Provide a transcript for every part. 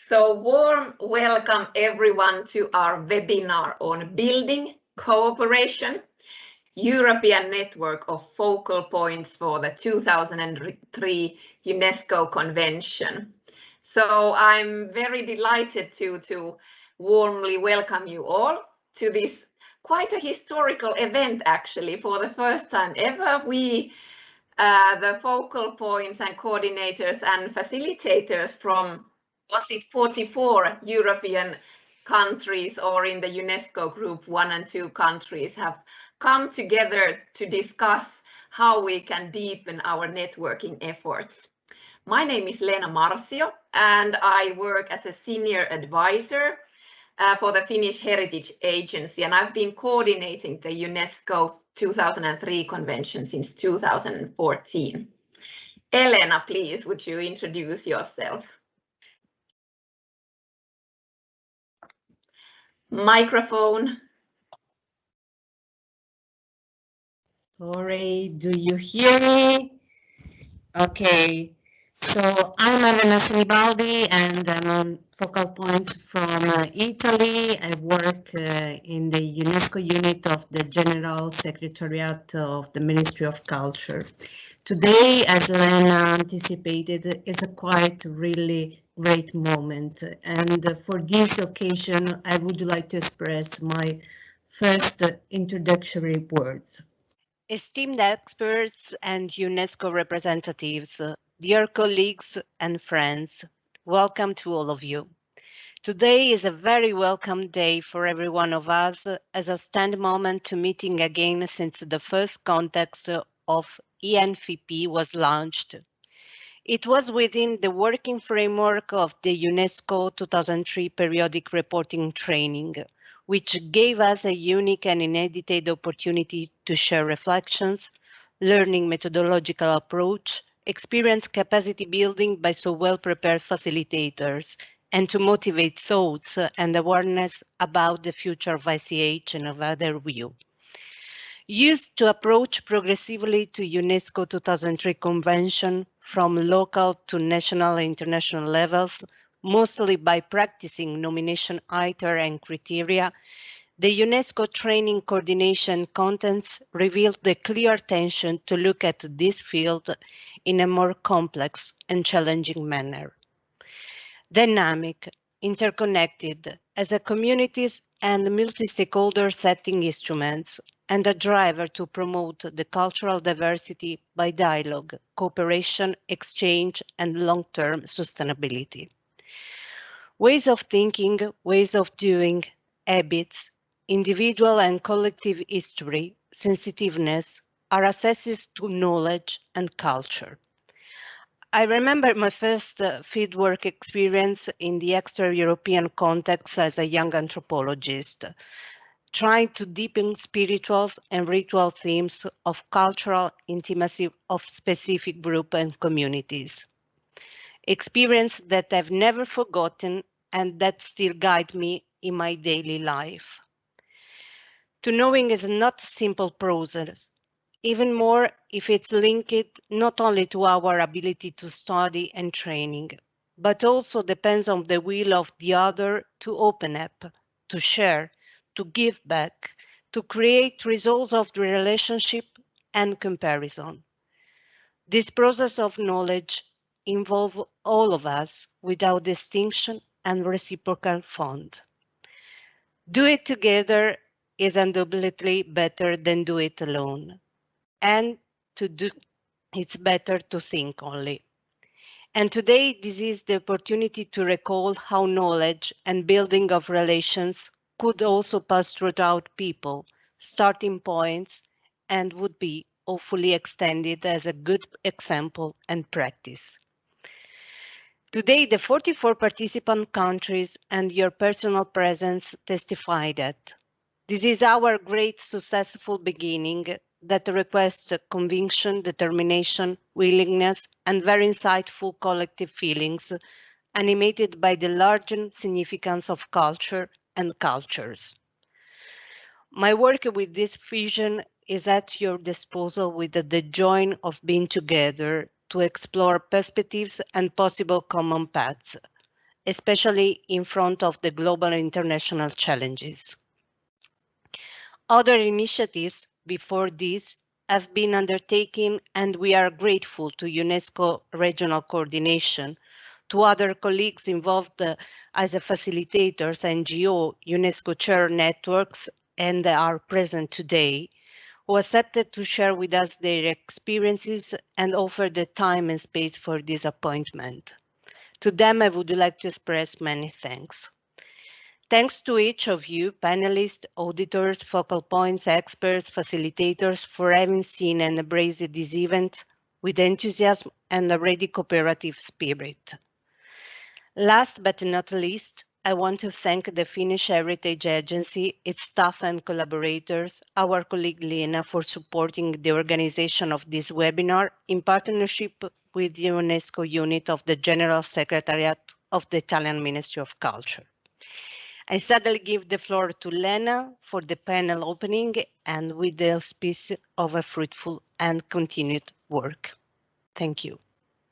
So warm welcome everyone to our webinar on building cooperation, European network of focal points for the 2003 UNESCO Convention. So I'm very delighted to warmly welcome you all to this quite a historical event actually. For the first time ever, we the focal points and coordinators and facilitators from, was it 44 European countries, or in the UNESCO group 1 and 2 countries, have come together to discuss how we can deepen our networking efforts. My name is Leena Marcio and I work as a senior advisor for the Finnish Heritage Agency, and I've been coordinating the UNESCO 2003 convention since 2014. Elena, please, would you introduce yourself? Microphone. Sorry, do you hear me? Okay, so I'm Elena Sinibaldi and I'm on focal points from Italy. I work in the UNESCO unit of the General Secretariat of the Ministry of Culture. Today, as Elena anticipated, is a quite really great moment. And for this occasion, I would like to express my first introductory words. Esteemed experts and UNESCO representatives, dear colleagues and friends, welcome to all of you. Today is a very welcome day for every one of us as a stand moment to meeting again since the first context of ENFP was launched. It was within the working framework of the UNESCO 2003 periodic reporting training, which gave us a unique and inedited opportunity to share reflections, learning methodological approach, experience capacity building by so well-prepared facilitators, and to motivate thoughts and awareness about the future of ICH and of other view. Used to approach progressively to UNESCO 2003 convention from local to national and international levels, mostly by practicing nomination ITER and criteria, the UNESCO training coordination contents revealed the clear tension to look at this field in a more complex and challenging manner. Dynamic, interconnected, as a communities and multi-stakeholder setting instruments, and a driver to promote the cultural diversity by dialogue, cooperation, exchange, and long-term sustainability. Ways of thinking, ways of doing, habits, individual and collective history, sensitiveness, are accesses to knowledge and culture. I remember my first fieldwork experience in the extra-European context as a young anthropologist, trying to deepen spirituals and ritual themes of cultural intimacy of specific groups and communities. Experience that I've never forgotten and that still guide me in my daily life. To knowing is not a simple process, even more if it's linked not only to our ability to study and training, but also depends on the will of the other to open up, to share, to give back, to create results of the relationship and comparison. This process of knowledge involves all of us without distinction and reciprocal fund. Do it together is undoubtedly better than do it alone. And to do, it's better to think only. And today, this is the opportunity to recall how knowledge and building of relations could also pass throughout people, starting points, and would be hopefully extended as a good example and practice. Today, the 44 participant countries and your personal presence testify that this is our great successful beginning that requests conviction, determination, willingness, and very insightful collective feelings animated by the larger significance of culture and cultures. My work with this vision is at your disposal with the joy of being together to explore perspectives and possible common paths, especially in front of the global and international challenges. Other initiatives before this have been undertaken, and we are grateful to UNESCO regional coordination, to other colleagues involved as a facilitators, NGO, UNESCO chair networks, and are present today, who accepted to share with us their experiences and offer the time and space for this appointment. To them, I would like to express many thanks. Thanks to each of you, panelists, auditors, focal points, experts, facilitators, for having seen and embraced this event with enthusiasm and a ready cooperative spirit. Last but not least, I want to thank the Finnish Heritage Agency, its staff and collaborators, our colleague Lena, for supporting the organization of this webinar in partnership with the UNESCO unit of the General Secretariat of the Italian Ministry of Culture. I suddenly give the floor to Lena for the panel opening and with the auspice of a fruitful and continued work. Thank you.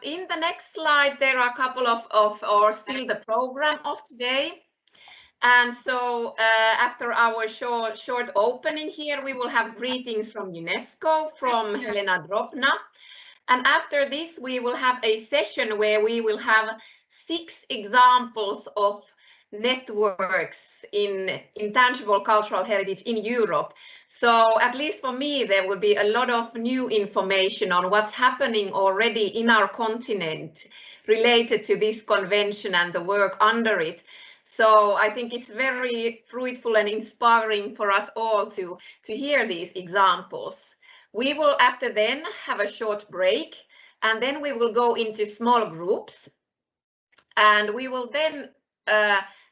In the next slide, there are a couple or still the program of today. And so after our short opening here, we will have greetings from UNESCO, from Helena Drobna. And after this, we will have a session where we will have 6 examples of networks in intangible cultural heritage in Europe. So at least for me, there will be a lot of new information on what's happening already in our continent related to this convention and the work under it. So I think it's very fruitful and inspiring for us all to hear these examples. We will after then have a short break, and then we will go into small groups, and we will then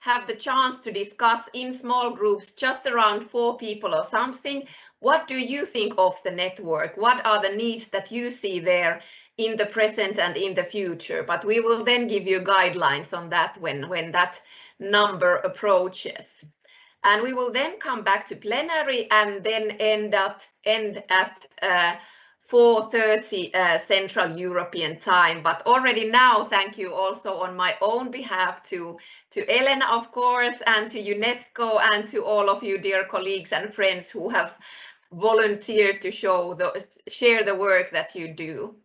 have the chance to discuss in small groups, just around 4 people or something. What do you think of the network? What are the needs that you see there in the present and in the future? But we will then give you guidelines on that when that number approaches. And we will then come back to plenary and then end at 4:30 Central European time. But already now, thank you also on my own behalf to Elena, of course, and to UNESCO, and to all of you, dear colleagues and friends who have volunteered to share the work that you do.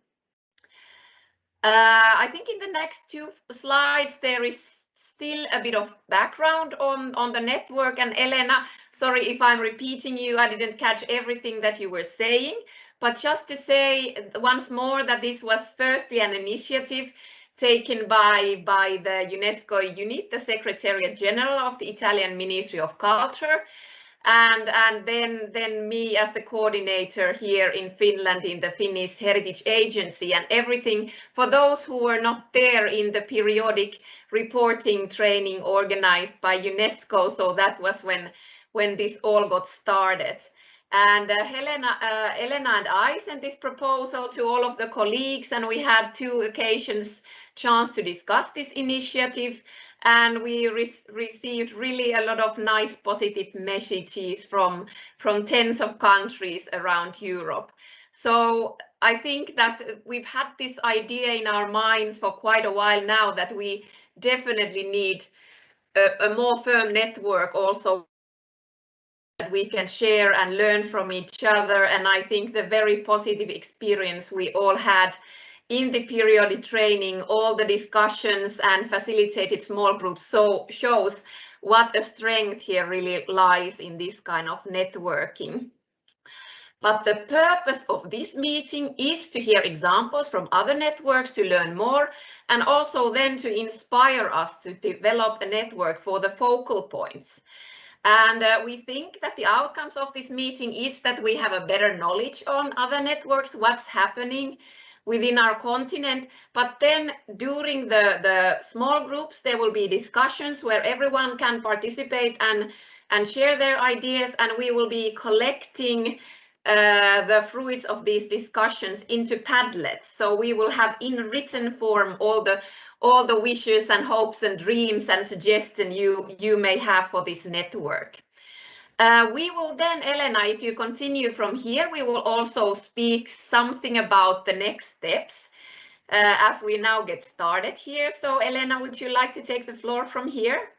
I think in the next 2 slides, there is still a bit of background on the network. And Elena, sorry if I'm repeating you, I didn't catch everything that you were saying. But just to say once more that this was firstly an initiative taken by the UNESCO unit, the Secretariat General of the Italian Ministry of Culture, and then me as the coordinator here in Finland in the Finnish Heritage Agency, and everything for those who were not there in the periodic reporting training organized by UNESCO. So that was when this all got started. And Elena and I sent this proposal to all of the colleagues, and we had 2 occasions chance to discuss this initiative. And we received really a lot of nice positive messages from tens of countries around Europe. So I think that we've had this idea in our minds for quite a while now that we definitely need a more firm network also that we can share and learn from each other. And I think the very positive experience we all had in the periodic training, all the discussions and facilitated small groups, so shows what a strength here really lies in this kind of networking. But the purpose of this meeting is to hear examples from other networks, to learn more, and also then to inspire us to develop a network for the focal points. And we think that the outcomes of this meeting is that we have a better knowledge on other networks, what's happening within our continent. But then during the small groups, there will be discussions where everyone can participate and share their ideas, and we will be collecting the fruits of these discussions into Padlets. So we will have in written form all the wishes and hopes and dreams and suggestions you may have for this network. We will then, Elena, if you continue from here, we will also speak something about the next steps. as we now get started here. So Elena, would you like to take the floor from here?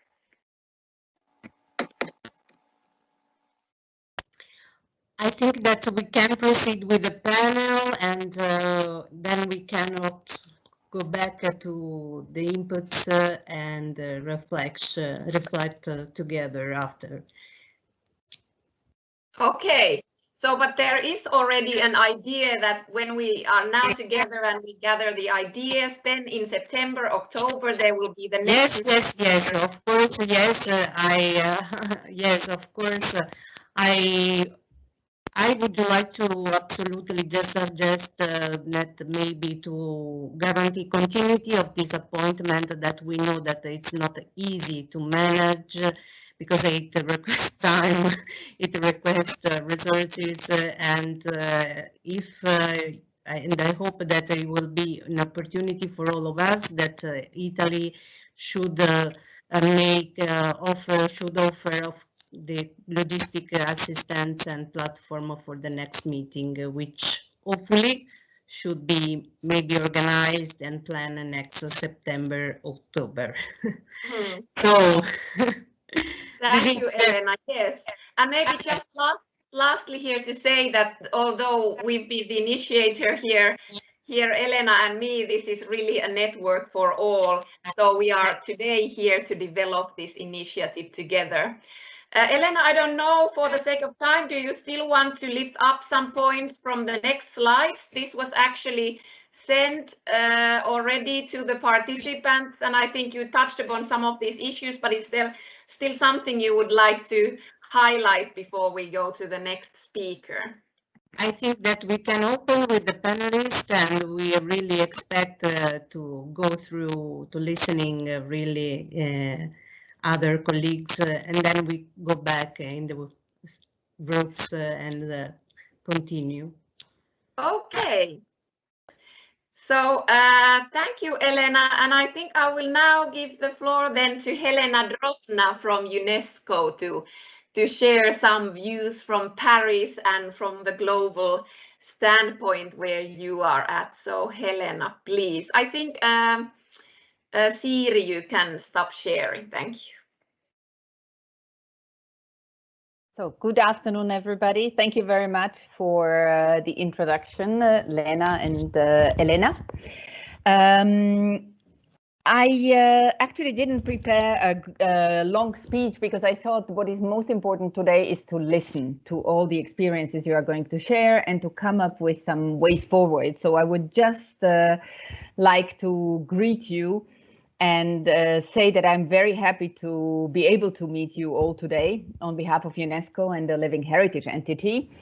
I think that we can proceed with the panel, and then we can go back to the inputs and reflect together after. Okay, so but there is already an idea that when we are now together and we gather the ideas, then in September, October, there will be the next. Yes, of course, yes, yes, of course, I would like to absolutely just suggest that maybe to guarantee continuity of this appointment, that we know that it's not easy to manage because it requires time, it requires resources, and I hope that it will be an opportunity for all of us that Italy should offer of the logistic assistance and platform for the next meeting, which hopefully should be maybe organized and planned next September, October. So Thank you, Elena. Yes, and maybe just lastly here to say that although we've been the initiator here, Elena and me, this is really a network for all. So we are today here to develop this initiative together. Elena, I don't know, for the sake of time, do you still want to lift up some points from the next slides? This was actually sent already to the participants, and I think you touched upon some of these issues, but it's still something you would like to highlight before we go to the next speaker. I think that we can open with the panelists, and we really expect to go through to listening really other colleagues, and then we go back in the groups and continue. Okay. So thank you, Elena. And I think I will now give the floor then to Helena Drobna from UNESCO to share some views from Paris and from the global standpoint where you are at. So Helena, please. I think Siri, you can stop sharing. Thank you. So good afternoon, everybody. Thank you very much for the introduction, Lena and Elena. I actually didn't prepare a long speech because I thought what is most important today is to listen to all the experiences you are going to share and to come up with some ways forward. So I would just like to greet you and say that I'm very happy to be able to meet you all today on behalf of UNESCO and the Living Heritage Entity.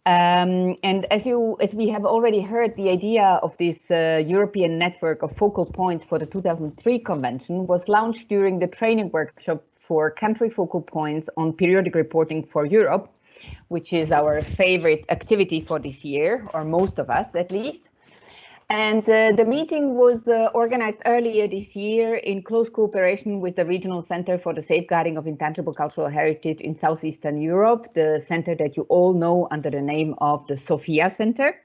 And as we have already heard, the idea of this European network of focal points for the 2003 convention was launched during the training workshop for country focal points on periodic reporting for Europe, which is our favorite activity for this year, or most of us at least. And the meeting was organized earlier this year in close cooperation with the Regional Center for the Safeguarding of Intangible Cultural Heritage in Southeastern Europe, the center that you all know under the name of the Sophia Center.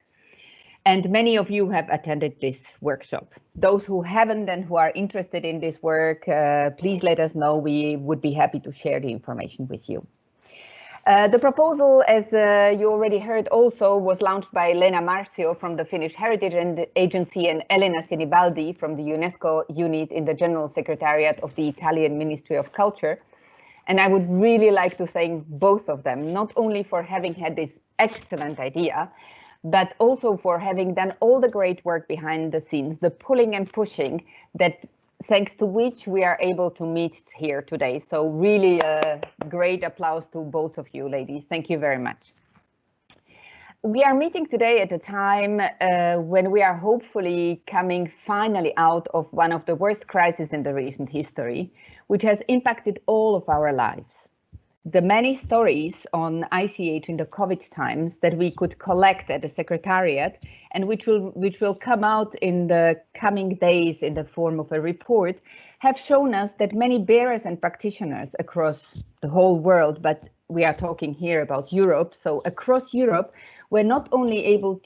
And many of you have attended this workshop. Those who haven't and who are interested in this work, please let us know. We would be happy to share the information with you. The proposal, as you already heard, also was launched by Lena Marzio from the Finnish Heritage Agency and Elena Sinibaldi from the UNESCO unit in the General Secretariat of the Italian Ministry of Culture. And I would really like to thank both of them, not only for having had this excellent idea, but also for having done all the great work behind the scenes, the pulling and pushing that thanks to which we are able to meet here today. So really a great applause to both of you, ladies. Thank you very much. We are meeting today at a time when we are hopefully coming finally out of one of the worst crises in the recent history, which has impacted all of our lives. The many stories on ICH in the COVID times that we could collect at the Secretariat and which will come out in the coming days in the form of a report have shown us that many bearers and practitioners across the whole world, but we are talking here about Europe. So across Europe, we're not able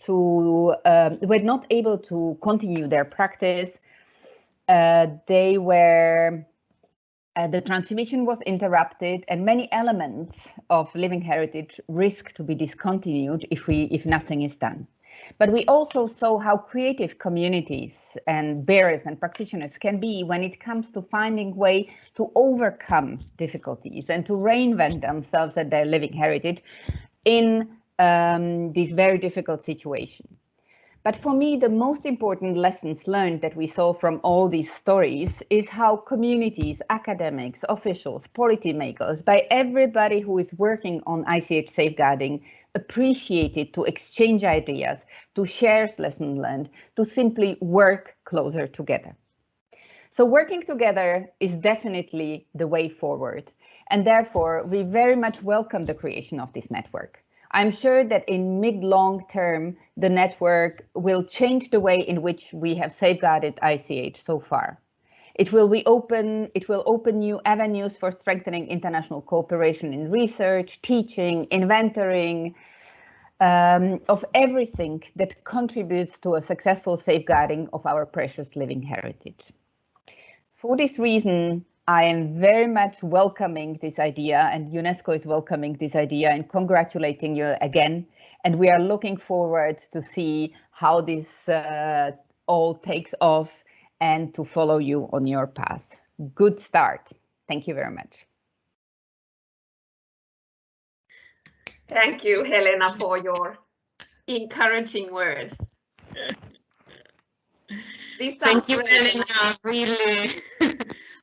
to continue their practice. The transmission was interrupted, and many elements of living heritage risk to be discontinued if nothing is done. But we also saw how creative communities and bearers and practitioners can be when it comes to finding way to overcome difficulties and to reinvent themselves and their living heritage in this very difficult situation. But for me, the most important lessons learned that we saw from all these stories is how communities, academics, officials, policymakers, by everybody who is working on ICH safeguarding, appreciated to exchange ideas, to share lessons learned, to simply work closer together. So working together is definitely the way forward. And therefore, we very much welcome the creation of this network. I'm sure that in mid-long term, the network will change the way in which we have safeguarded ICH so far. It will open new avenues for strengthening international cooperation in research, teaching, inventorying, of everything that contributes to a successful safeguarding of our precious living heritage. For this reason, I am very much welcoming this idea, and UNESCO is welcoming this idea and congratulating you again. And we are looking forward to see how this all takes off and to follow you on your path. Good start. Thank you very much. Thank you, Helena, for your encouraging words. Thank you, Helena. Really,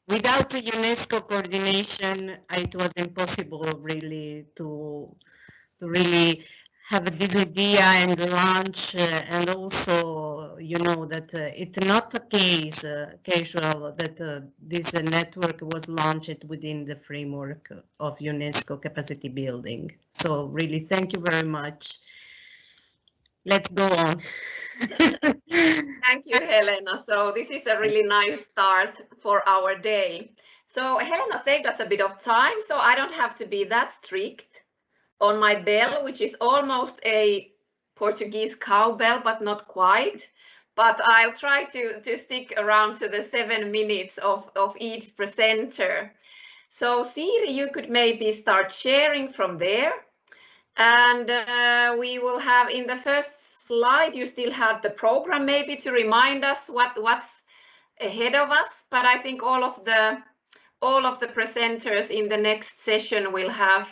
without the UNESCO coordination, it was impossible really to really have this idea and launch, and also, you know, that it's not a case casual that this network was launched within the framework of UNESCO capacity building. So really, thank you very much. Let's go on. Thank you, Helena. So this is a really nice start for our day. So Helena saved us a bit of time, so I don't have to be that strict on my bell, which is almost a Portuguese cowbell, but not quite. But I'll try to stick around to the 7 minutes of each presenter. So Siri, you could maybe start sharing from there. And we will have in the first slide, you still have the program maybe to remind us what's ahead of us. But I think all of the presenters in the next session will have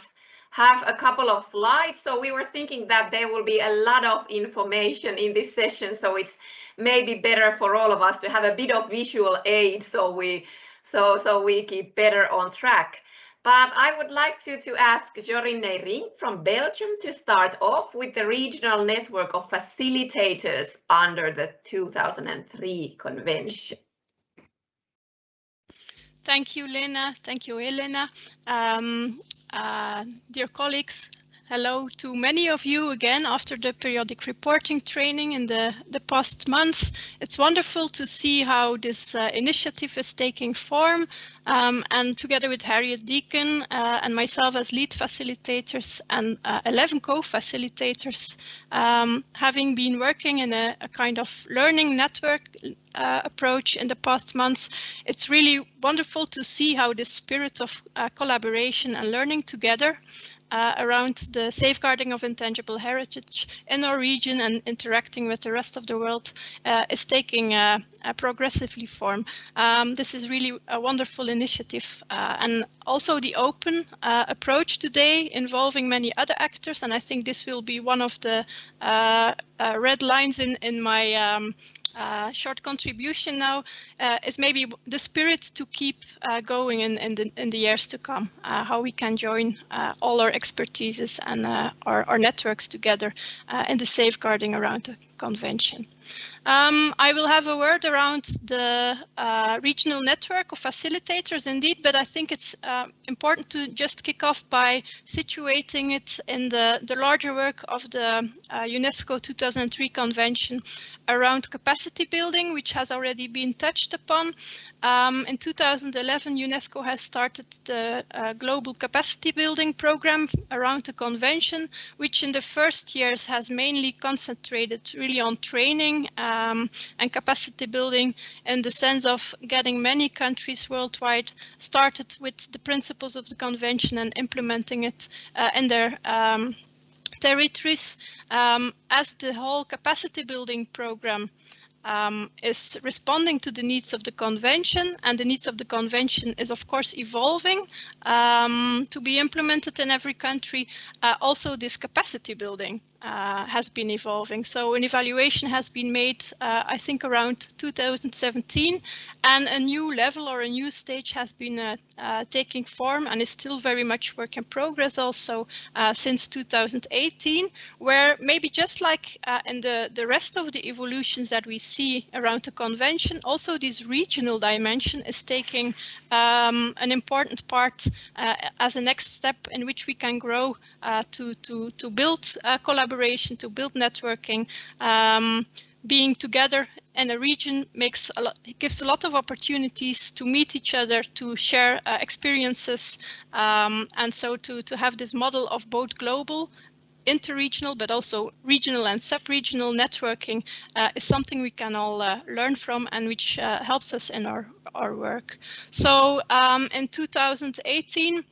a couple of slides. So we were thinking that there will be a lot of information in this session. So it's maybe better for all of us to have a bit of visual aid so we keep better on track. But I would like to ask Jorine Nering from Belgium to start off with the regional network of facilitators under the 2003 convention. Thank you, Lena. Thank you, Helena. Dear colleagues, hello to many of you again after the periodic reporting training in the past months. It's wonderful to see how this initiative is taking form, and together with Harriet Deacon and myself as lead facilitators and 11 co-facilitators, having been working in a kind of learning network approach in the past months, it's really wonderful to see how this spirit of collaboration and learning together around the safeguarding of intangible heritage in our region and interacting with the rest of the world is taking a progressively form. This is really a wonderful initiative, and also the open approach today involving many other actors, and I think this will be one of the red lines in my short contribution now, is maybe the spirit to keep going in the years to come, how we can join all our expertises and our networks together in the safeguarding around the convention. I will have a word around the regional network of facilitators indeed, but I think it's important to just kick off by situating it in the larger work of the UNESCO 2003 convention around capacity building, which has already been touched upon. In 2011, UNESCO has started the Global Capacity Building Program around the convention, which in the first years has mainly concentrated really on training and capacity building, in the sense of getting many countries worldwide started with the principles of the convention and implementing it in their territories. As the whole capacity building program is responding to the needs of the convention, and the needs of the convention is of course evolving to be implemented in every country. Also this capacity building has been evolving. So an evaluation has been made, I think around 2017, and a new level or a new stage has been taking form, and is still very much work in progress also since 2018, where maybe just like in the rest of the evolutions that we see around the convention, also this regional dimension is taking an important part as a next step in which we can grow to build collaboration, to build networking. Being together in a region gives a lot of opportunities to meet each other, to share experiences, and so to have this model of both global, interregional, but also regional and sub-regional networking is something we can all learn from, and which helps us in our work. So in 2018,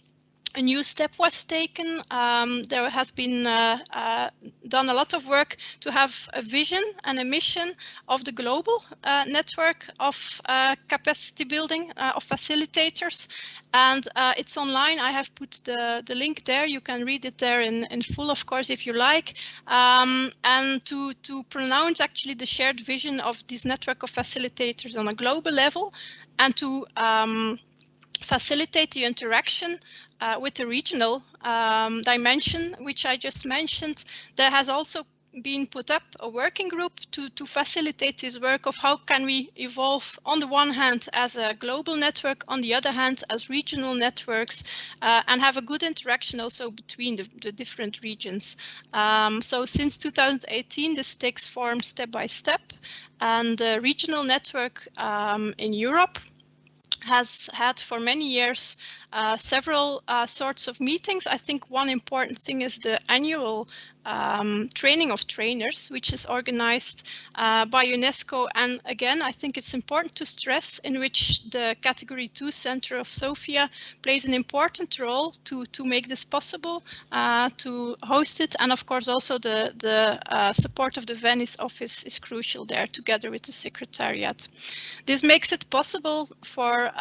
a new step was taken. There has been done a lot of work to have a vision and a mission of the global network of capacity building of facilitators, and it's online. I have put the link there. You can read it there in full, of course, if you like. And to pronounce actually the shared vision of this network of facilitators on a global level, and to facilitate the interaction with the regional dimension, which I just mentioned. There has also been put up a working group to facilitate this work of how can we evolve on the one hand as a global network, on the other hand as regional networks, and have a good interaction also between the different regions. So since 2018, this takes form step by step, and the regional network in Europe has had for many years several sorts of meetings. I think one important thing is the annual training of trainers, which is organized by UNESCO. And again, I think it's important to stress, in which the Category 2 Center of Sofia plays an important role to make this possible, to host it. And of course, also the support of the Venice office is crucial there, together with the Secretariat. This makes it possible for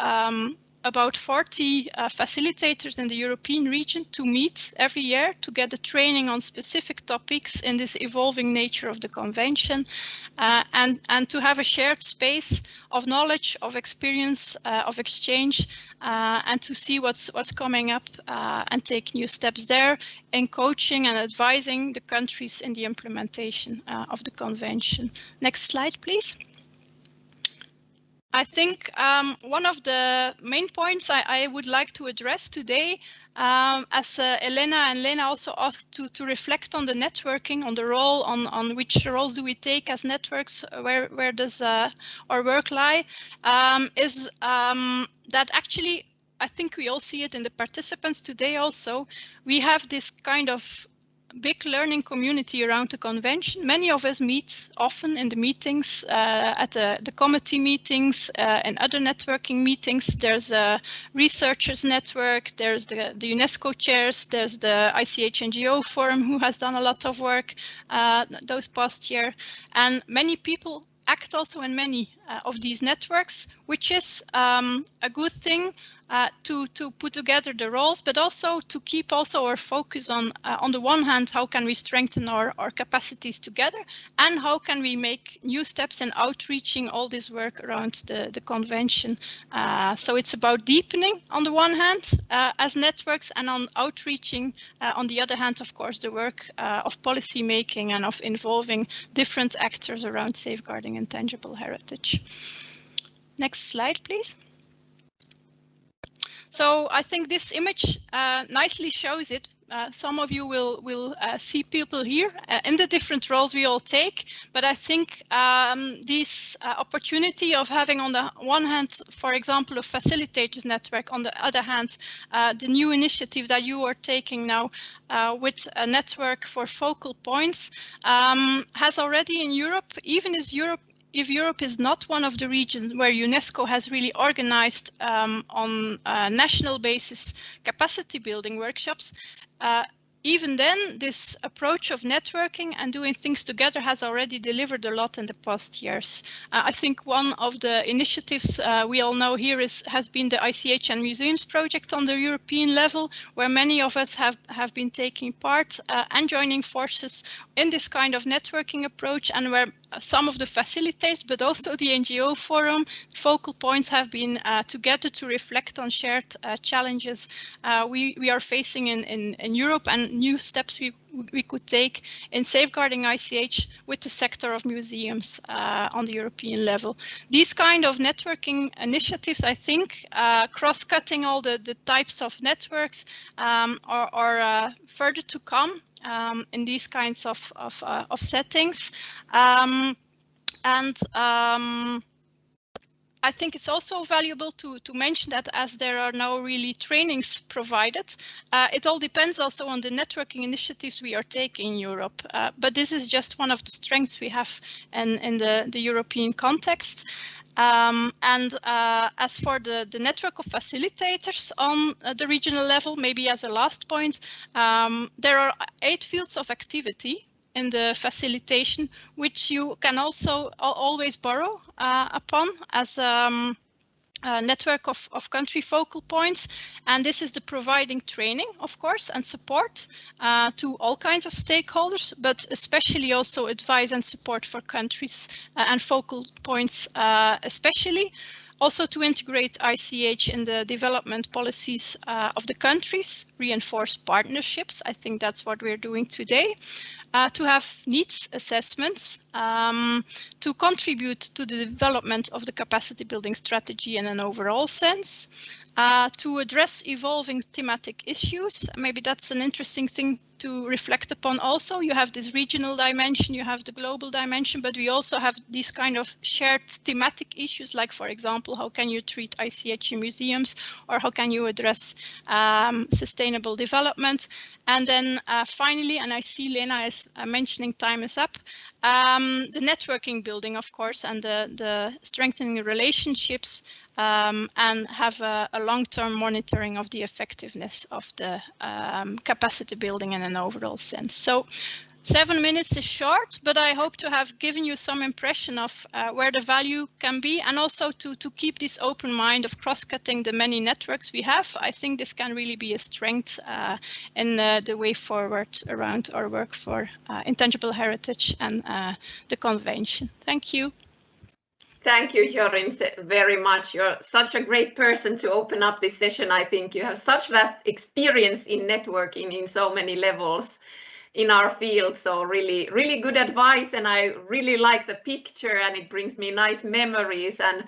about 40 facilitators in the European region to meet every year to get a training on specific topics in this evolving nature of the convention, and to have a shared space of knowledge, of experience, of exchange, and to see what's coming up and take new steps there in coaching and advising the countries in the implementation of the convention. Next slide, please. I think one of the main points I would like to address today, as Elena and Lena also asked to reflect on the networking, on the role, on which roles do we take as networks, where does our work lie, is that actually, I think we all see it in the participants today also, we have this kind of big learning community around the convention. Many of us meet often in the meetings, at the committee meetings, and other networking meetings. There's a researchers network, there's the UNESCO chairs, there's the ICH NGO forum, who has done a lot of work those past year, and many people act also in many of these networks, which is a good thing to put together the roles, but also to keep also our focus on the one hand, how can we strengthen our capacities together, and how can we make new steps in outreaching all this work around the convention. So it's about deepening on the one hand as networks, and on outreaching on the other hand, of course, the work of policy making and of involving different actors around safeguarding intangible heritage. Next slide, please. So I think this image nicely shows it. some of you will see people here in the different roles we all take, but I think this opportunity of having on the one hand, for example, a facilitators network, on the other hand, the new initiative that you are taking now with a network for focal points has already in Europe, even as if Europe is not one of the regions where UNESCO has really organized on a national basis capacity building workshops, even then, this approach of networking and doing things together has already delivered a lot in the past years. I think one of the initiatives we all know here has been the ICH and Museums project on the European level, where many of us have been taking part and joining forces in this kind of networking approach, and where some of the facilitators, but also the NGO forum, focal points have been together to reflect on shared challenges we are facing in Europe, and new steps we could take in safeguarding ICH with the sector of museums on the European level. These kind of networking initiatives, I think, cross-cutting all the types of networks are further to come in these kinds of settings. I think it's also valuable to mention that as there are no really trainings provided, it all depends also on the networking initiatives we are taking in Europe. But this is just one of the strengths we have in the European context. As for the network of facilitators on the regional level, maybe as a last point, there are 8 fields of activity in the facilitation, which you can also always borrow upon as a network of country focal points. And this is the providing training, of course, and support to all kinds of stakeholders, but especially also advice and support for countries and focal points especially. Also to integrate ICH in the development policies of the countries, reinforce partnerships. I think that's what we're doing today. To have needs assessments, to contribute to the development of the capacity building strategy in an overall sense, to address evolving thematic issues. Maybe that's an interesting thing to reflect upon also. You have this regional dimension, you have the global dimension, but we also have these kind of shared thematic issues, like, for example, how can you treat ICH in museums, or how can you address sustainable development? And then finally, and I see Lena is mentioning time is up, the networking building, of course, and the strengthening relationships, and have a long-term monitoring of the effectiveness of the capacity building in an overall sense. So 7 minutes is short, but I hope to have given you some impression of where the value can be, and also to keep this open mind of cross-cutting the many networks we have. I think this can really be a strength in the way forward around our work for intangible heritage and the convention. Thank you. Thank you, Jorin, very much. You're such a great person to open up this session. I think you have such vast experience in networking in so many levels in our field. So really, really good advice. And I really like the picture, and it brings me nice memories and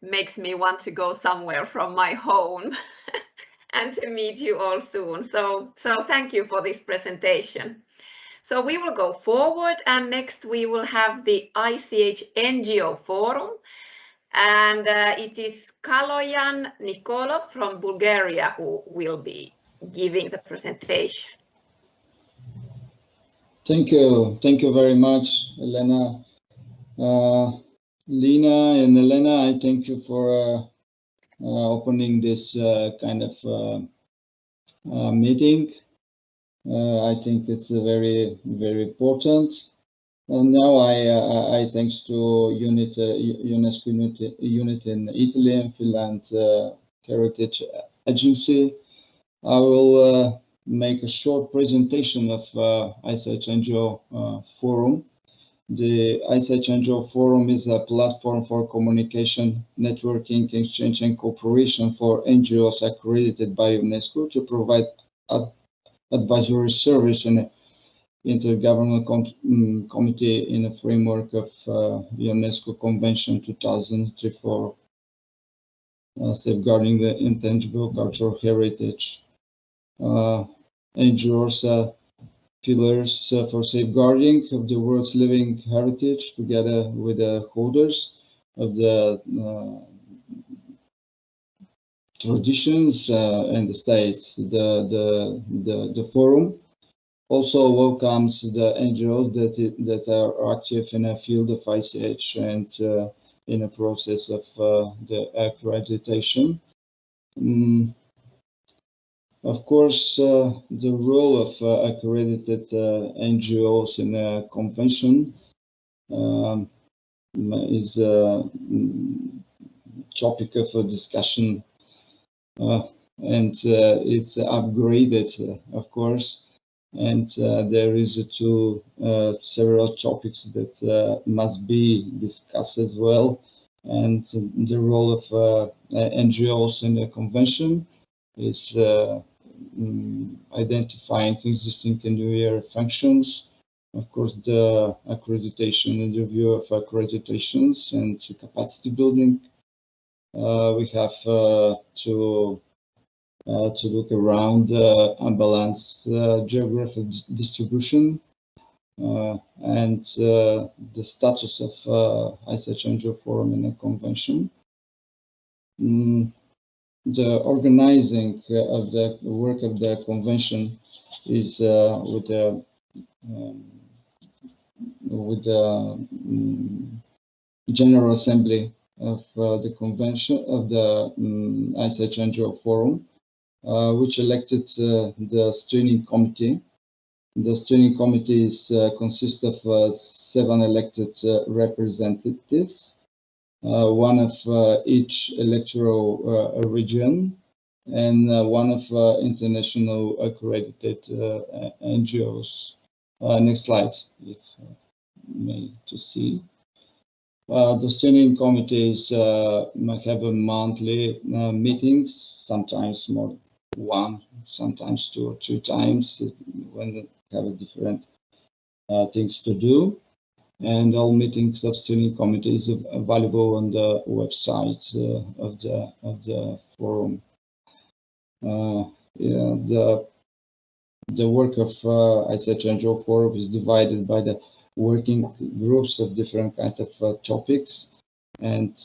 makes me want to go somewhere from my home and to meet you all soon. So thank you for this presentation. So we will go forward, and next we will have the ICH NGO Forum, and it is Kaloyan Nikolov from Bulgaria who will be giving the presentation. Thank you very much, Elena. Lena and Elena, I thank you for opening this kind of meeting. I think it's very, very important. And now I thanks to UNESCO unit in Italy and Finland Heritage Agency. I will make a short presentation of ICH NGO Forum. The ICH NGO Forum is a platform for communication, networking, exchange, and cooperation for NGOs accredited by UNESCO to provide advisory service and intergovernmental committee in a framework of UNESCO Convention 2003 for safeguarding the intangible cultural heritage. endures pillars for safeguarding of the world's living heritage, together with the holders of the traditions and the states. The forum also welcomes the NGOs that are active in a field of ICH and in a process of the accreditation. Of course, the role of accredited NGOs in a convention is a topic of discussion, and it's upgraded, of course. And there is several topics that must be discussed as well. And the role of NGOs in the convention is identifying existing and new functions. Of course, the accreditation and review of accreditations and capacity building. We have to look around unbalanced geographic distribution and the status of ICH NGO Forum in a convention. The organizing of the work of the convention is with the General Assembly of the convention of the ICH NGO Forum, which elected the steering committee. The steering committee consists of 7 elected representatives, one of each electoral region, and one of international accredited NGOs. Next slide, if may to see. The steering committees have a monthly meetings, sometimes more 1, sometimes 2 or 3 times when they have different things to do. And all meetings of steering committees are available on the websites of the forum. The work of ICH NGO Forum is divided by the working groups of different kinds of topics, and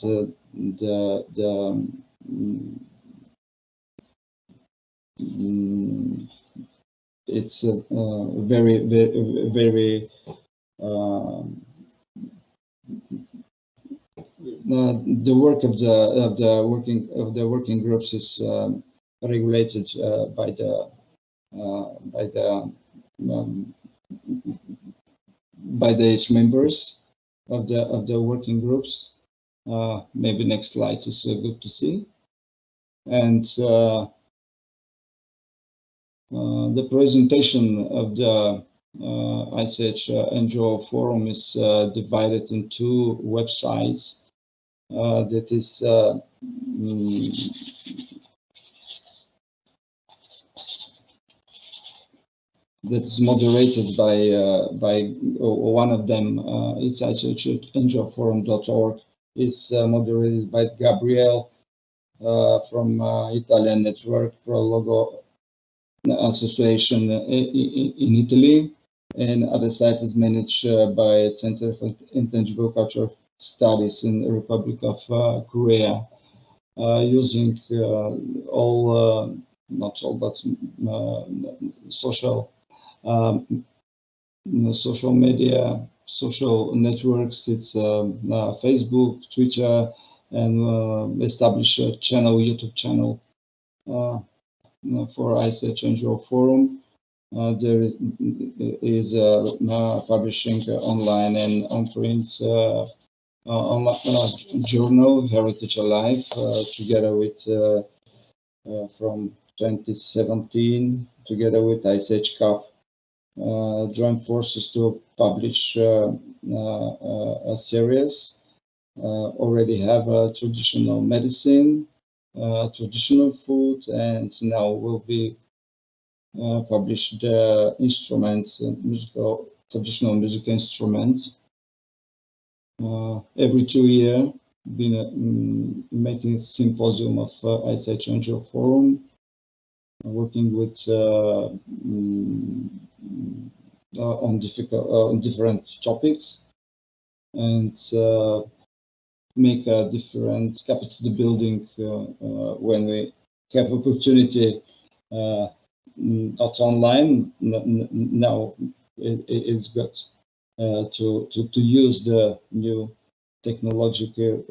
it's very the work of the working groups is regulated by its members of the working groups. Maybe next slide is good to see. And the presentation of the ICH NGO Forum is divided in 2 websites. That is moderated by one of them. It's ICHNGOforum.org. It's moderated by Gabriel from Italian Network Pro Logo Association in Italy, and other site is managed by Center for Intangible Culture Studies in the Republic of Korea, using all, not all, but social media, social networks. It's Facebook, Twitter, and establish a YouTube channel for ICH NGO Forum. There is publishing online and on-print journal, Heritage Alive, together with from 2017, together with ICH Cup, joined forces to publish a series. Already have a traditional medicine, traditional food, and now will be published instruments, traditional music instruments. Every 2 years, been making a symposium of ICH NGO Forum. working with on different topics, and make a different capacity building when we have opportunity, not online. Now it's good to use the new technological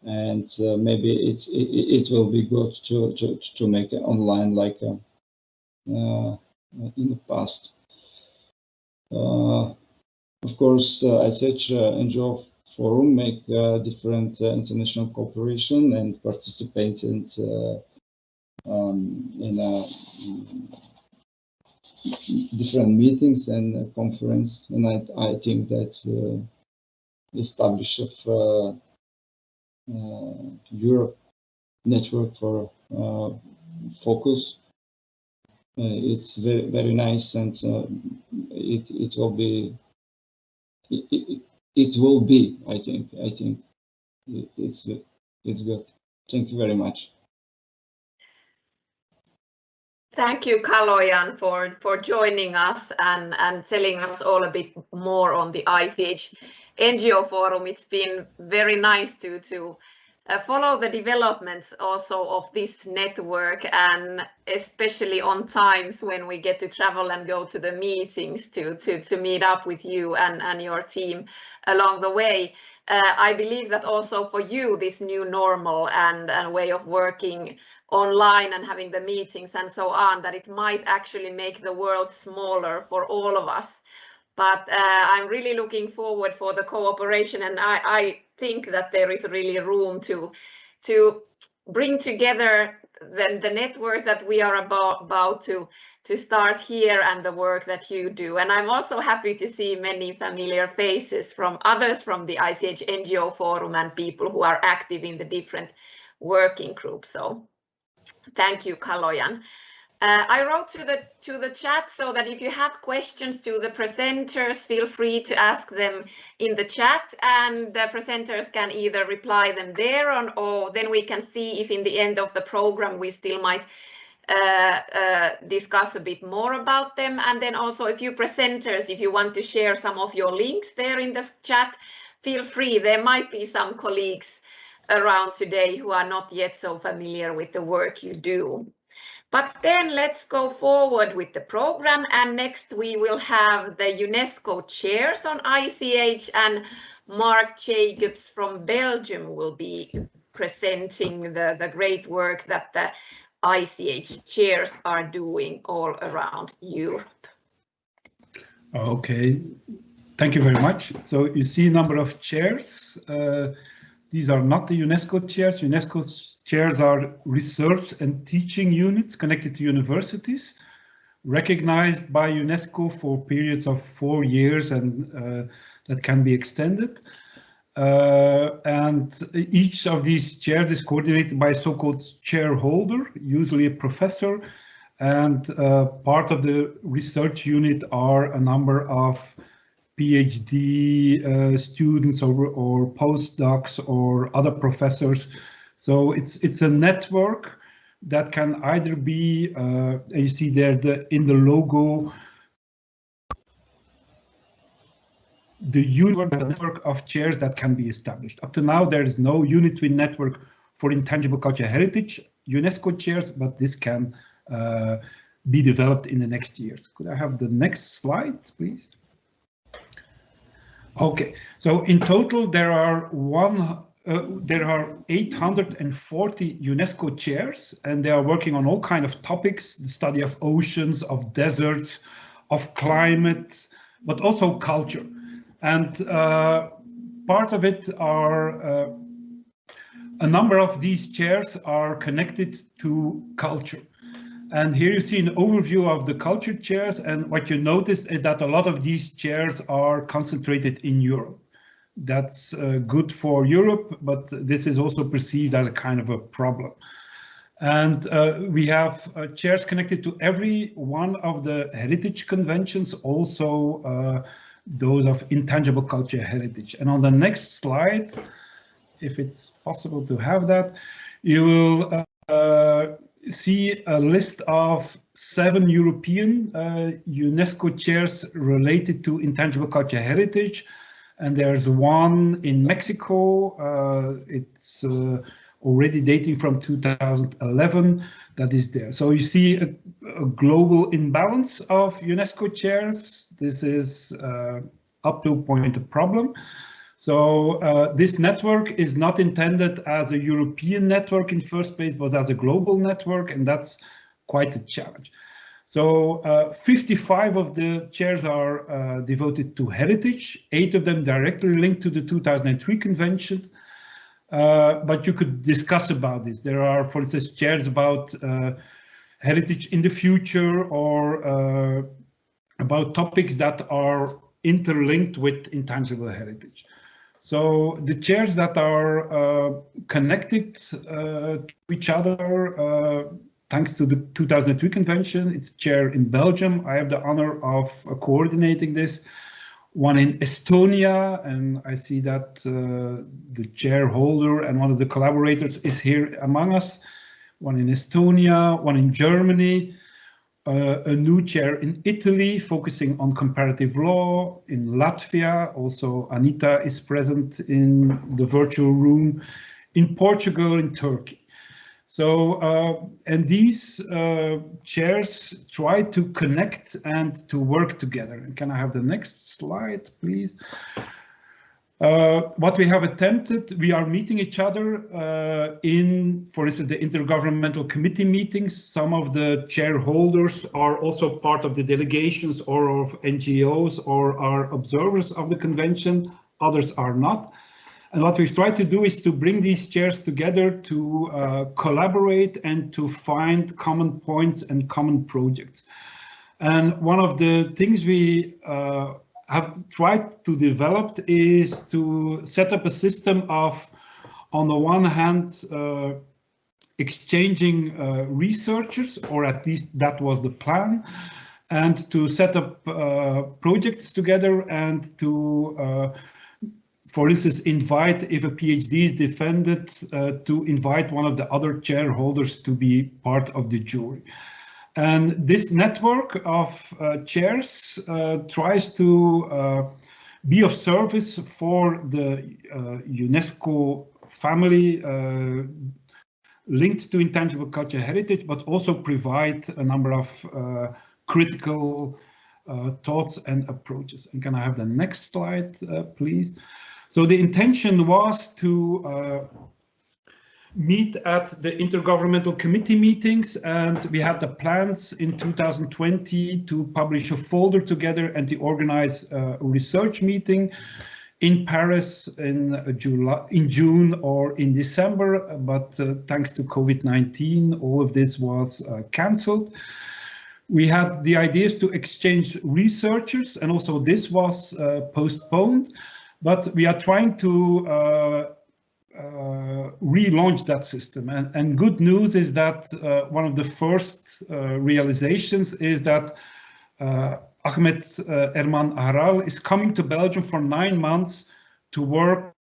and maybe it will be good to make it online like in the past. Of course, ICH NGO Forum make different international cooperation and participate in different meetings and conference, and I think that establish of Europe network for focus. It's very nice, and it will be. It will be. I think it's good. Thank you very much. Thank you, Kaloyan, for joining us and telling us all a bit more on the ICH NGO Forum. It's been very nice to follow the developments also of this network, and especially on times when we get to travel and go to the meetings to meet up with you and your team along the way. I believe that also for you, this new normal and way of working online and having the meetings and so on, that it might actually make the world smaller for all of us. But I'm really looking forward for the cooperation, and I think that there is really room to bring together the network that we are about to start here and the work that you do. And I'm also happy to see many familiar faces from others from the ICH NGO Forum and people who are active in the different working groups. So thank you, Kaloyan. I wrote to the chat so that if you have questions to the presenters, feel free to ask them in the chat, and the presenters can either reply them there or then we can see if in the end of the program we still might discuss a bit more about them. And then also, if you presenters, if you want to share some of your links there in the chat, feel free. There might be some colleagues around today who are not yet so familiar with the work you do. But then let's go forward with the program, and next we will have the UNESCO chairs on ICH, and Mark Jacobs from Belgium will be presenting the great work that the ICH chairs are doing all around Europe. Okay, thank you very much. So you see a number of chairs. These are not the UNESCO chairs. UNESCO's chairs are research and teaching units connected to universities, recognized by UNESCO for periods of 4 years, and that can be extended. And each of these chairs is coordinated by a so-called chairholder, usually a professor, and part of the research unit are a number of PhD students or postdocs or other professors. So it's a network that can either be, you see there in the logo, the network of chairs that can be established. Up to now, there is no unitary network for intangible cultural heritage UNESCO chairs, but this can be developed in the next years. Could I have the next slide, please? Okay, so in total there are 840 UNESCO chairs, and they are working on all kinds of topics: the study of oceans, of deserts, of climate, but also culture. And part of it are a number of these chairs are connected to culture. And here you see an overview of the culture chairs, and what you notice is that a lot of these chairs are concentrated in Europe. That's good for Europe, but this is also perceived as a kind of a problem. And we have chairs connected to every one of the heritage conventions, also those of intangible cultural heritage. And on the next slide, if it's possible to have that, you will see a list of 7 European UNESCO chairs related to intangible cultural heritage. And there's one in Mexico. It's already dating from 2011 that is there. So you see a global imbalance of UNESCO chairs. This is up to a point a problem. So this network is not intended as a European network in first place, but as a global network, and that's quite a challenge. So 55 of the chairs are devoted to heritage, 8 of them directly linked to the 2003 conventions. But you could discuss about this. There are, for instance, chairs about heritage in the future, or about topics that are interlinked with intangible heritage. So the chairs that are connected to each other, thanks to the 2003 convention, it's a chair in Belgium. I have the honor of coordinating this. One in Estonia, and I see that the chair holder and one of the collaborators is here among us. One in Estonia, one in Germany, a new chair in Italy focusing on comparative law, in Latvia, also Anita is present in the virtual room, in Portugal, in Turkey. So, and these chairs try to connect and to work together. And can I have the next slide, please? What we have attempted, we are meeting each other in, for instance, the intergovernmental committee meetings. Some of the chair holders are also part of the delegations or of NGOs or are observers of the convention. Others are not. And what we've tried to do is to bring these chairs together to collaborate and to find common points and common projects. And one of the things we have tried to develop is to set up a system of, on the one hand, exchanging researchers, or at least that was the plan, and to set up projects together and to for instance, invite, if a PhD is defended, to invite one of the other chair holders to be part of the jury. And this network of chairs tries to be of service for the UNESCO family linked to intangible cultural heritage, but also provide a number of critical thoughts and approaches. And can I have the next slide, please? So the intention was to meet at the intergovernmental committee meetings, and we had the plans in 2020 to publish a folder together and to organize a research meeting in Paris in June or in December, but thanks to COVID-19, all of this was cancelled. We had the ideas to exchange researchers, and also this was postponed. But we are trying to relaunch that system. And good news is that one of the first realizations is that Ahmed Erman Aral is coming to Belgium for 9 months to work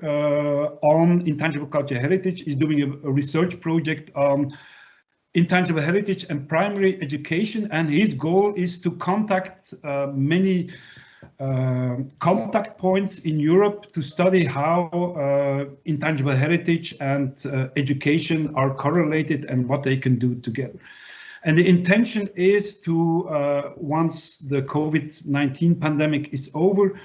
on intangible cultural heritage. He's doing a research project on intangible heritage and primary education. And his goal is to contact many contact points in Europe to study how intangible heritage and education are correlated and what they can do together. And the intention is to, once the COVID-19 pandemic is over,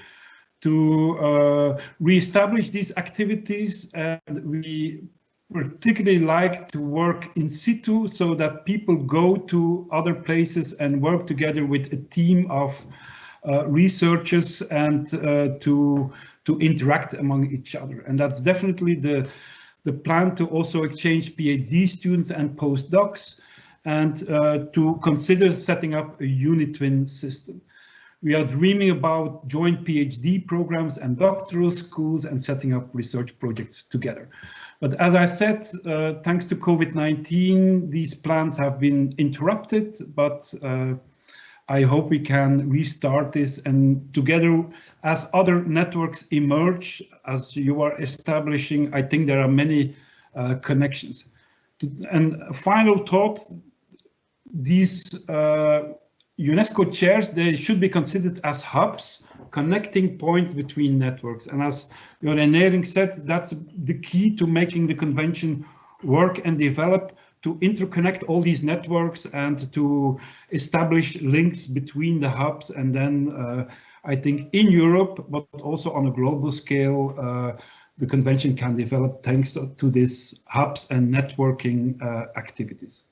to re-establish these activities. And we particularly like to work in situ so that people go to other places and work together with a team of researchers and to interact among each other. And that's definitely the plan, to also exchange PhD students and postdocs, and to consider setting up a Unitwin system. We are dreaming about joint PhD programs and doctoral schools and setting up research projects together. But as I said, thanks to COVID-19, these plans have been interrupted, but I hope we can restart this, and together, as other networks emerge, as you are establishing, I think there are many connections. And a final thought, these UNESCO chairs, they should be considered as hubs, connecting points between networks. And as Jorn Nering said, that's the key to making the convention work and develop, to interconnect all these networks and to establish links between the hubs. And then I think in Europe, but also on a global scale, the convention can develop thanks to these hubs and networking activities.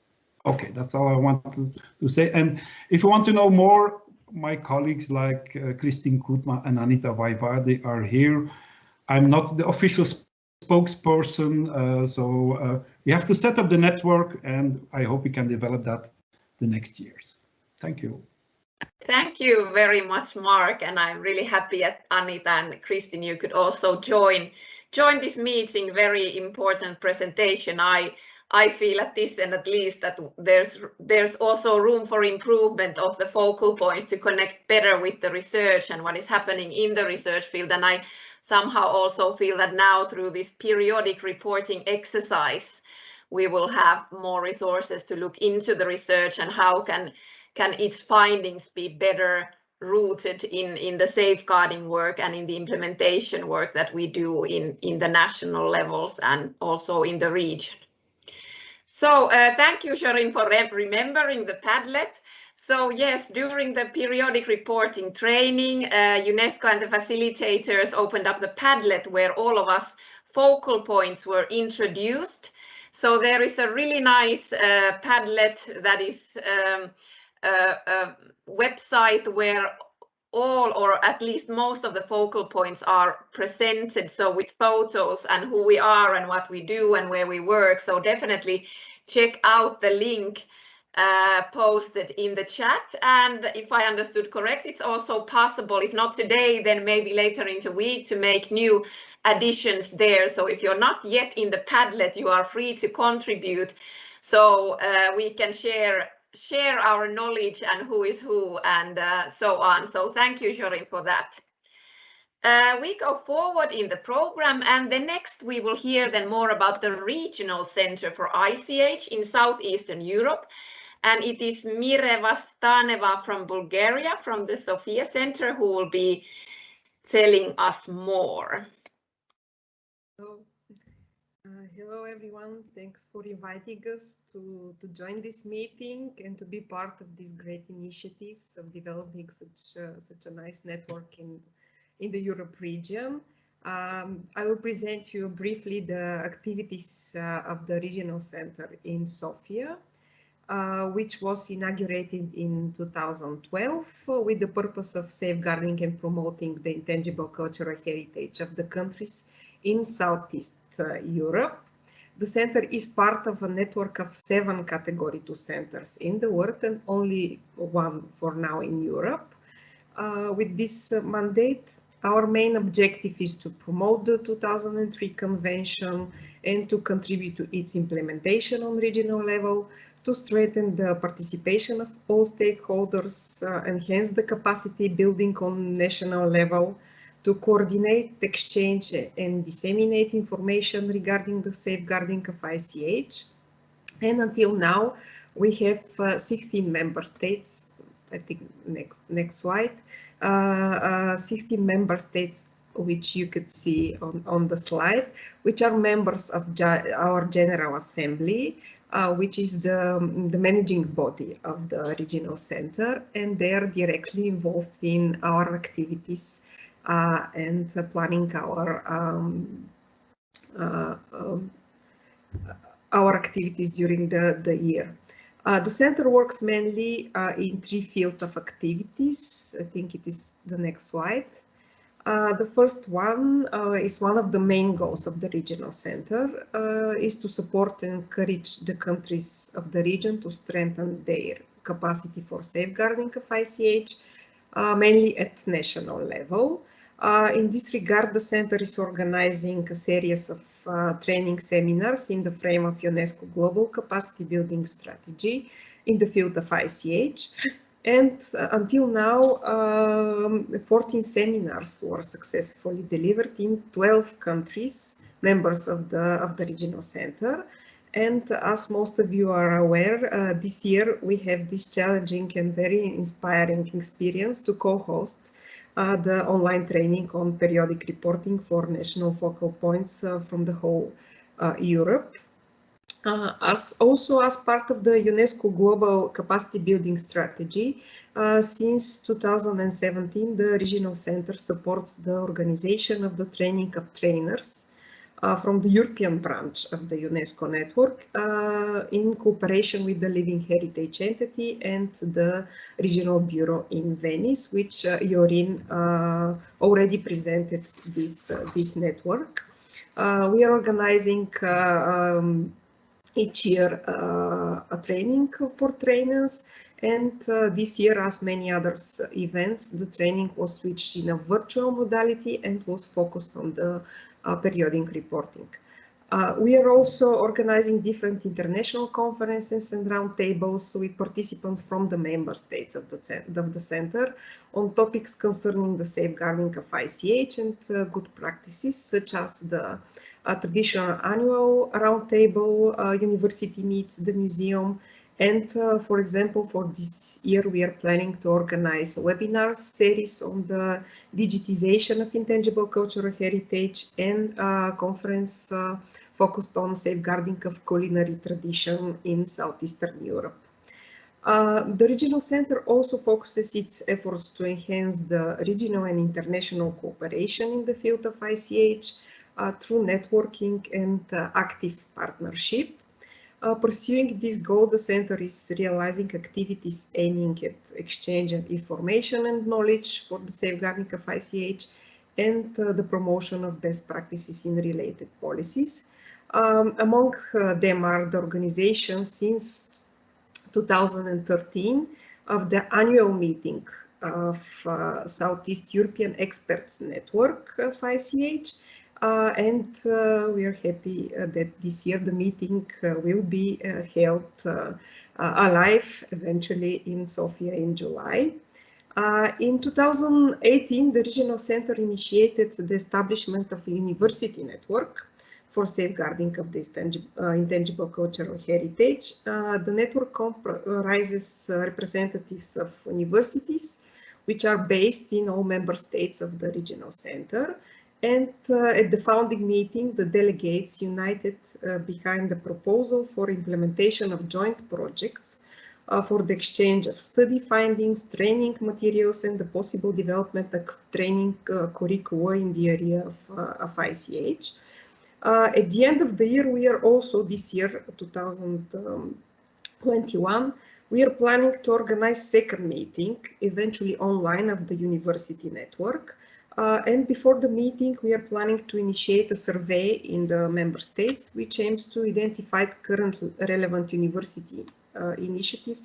Okay, that's all I wanted to say. And if you want to know more, my colleagues like Christine Koetma and Anita Vaivardi are here. I'm not the official spokesperson, so we have to set up the network, and I hope we can develop that the next years. Thank you. Thank you very much, Mark, and I'm really happy that Anita and Christine, you could also join this meeting. Very important presentation. I feel at this end at least that there's also room for improvement of the focal points to connect better with the research and what is happening in the research field. And I somehow also feel that now through this periodic reporting exercise, we will have more resources to look into the research and how can its findings be better rooted in the safeguarding work and in the implementation work that we do in the national levels and also in the region. So thank you, Shorin, for remembering the Padlet. So yes, during the periodic reporting training, UNESCO and the facilitators opened up the Padlet where all of us focal points were introduced. So there is a really nice Padlet that is a website where all or at least most of the focal points are presented, so with photos and who we are and what we do and where we work. So definitely check out the link posted in the chat. And if I understood correct, it's also possible, if not today, then maybe later in the week, to make new additions there. So if you're not yet in the Padlet, you are free to contribute, so we can share our knowledge and who is who and so on. So thank you, Shorin, for that. We go forward in the program, and the next we will hear then more about the regional center for ICH in Southeastern Europe. And it is Mireva Staneva from Bulgaria, from the Sofia Center, who will be telling us more. Hello everyone, thanks for inviting us to join this meeting and to be part of these great initiatives of developing such a nice network in the Europe region. I will present you briefly the activities of the regional center in Sofia, which was inaugurated in 2012 with the purpose of safeguarding and promoting the intangible cultural heritage of the countries in Southeast Europe. The center is part of a network of 7 Category 2 centers in the world and only one for now in Europe. With this mandate, our main objective is to promote the 2003 convention and to contribute to its implementation on regional level, to strengthen the participation of all stakeholders, enhance the capacity building on national level, to coordinate, exchange and disseminate information regarding the safeguarding of ICH. And until now, we have 16 member states. I think next slide. 16 member states, which you could see on the slide, which are members of our General Assembly, which is the managing body of the regional center, and they are directly involved in our activities and planning our activities during the year. The center works mainly in 3 fields of activities. I think it is the next slide. The first one is one of the main goals of the regional center, is to support and encourage the countries of the region to strengthen their capacity for safeguarding of ICH, mainly at national level. In this regard, the center is organizing a series of training seminars in the frame of UNESCO Global Capacity Building Strategy in the field of ICH. And until now, 14 seminars were successfully delivered in 12 countries, members of the regional center. And as most of you are aware, this year we have this challenging and very inspiring experience to co-host the online training on periodic reporting for national focal points from the whole Europe. As part of the UNESCO Global Capacity Building Strategy, since 2017, the Regional Center supports the organization of the training of trainers from the European branch of the UNESCO network in cooperation with the Living Heritage entity and the Regional Bureau in Venice, which Jorin already presented this network. We are organizing each year a training for trainers, and this year, as many other events, the training was switched in a virtual modality and was focused on the periodic reporting. We are also organizing different international conferences and roundtables with participants from the member states of the center on topics concerning the safeguarding of ICH and good practices, such as the traditional annual roundtable, university meets, the museum, and for example, for this year, we are planning to organize a webinar series on the digitization of intangible cultural heritage and a conference focused on safeguarding of culinary tradition in Southeastern Europe. The Regional Center also focuses its efforts to enhance the regional and international cooperation in the field of ICH through networking and active partnership. Pursuing this goal, the Center is realizing activities aiming at exchange of information and knowledge for the safeguarding of ICH and the promotion of best practices in related policies. Among them are the organization since 2013 of the annual meeting of Southeast European Experts Network of ICH. And we are happy that this year the meeting will be held alive eventually in Sofia in July. In 2018, the Regional Center initiated the establishment of a university network for safeguarding of the intangible cultural heritage. The network comprises representatives of universities, which are based in all member states of the Regional Center. And at the founding meeting, the delegates united behind the proposal for implementation of joint projects for the exchange of study findings, training materials, and the possible development of training curricula in the area of ICH. At the end of the year, we are also this year, 2021, we are planning to organize second meeting, eventually online, of the university network. And before the meeting, we are planning to initiate a survey in the member states, which aims to identify current relevant university initiative,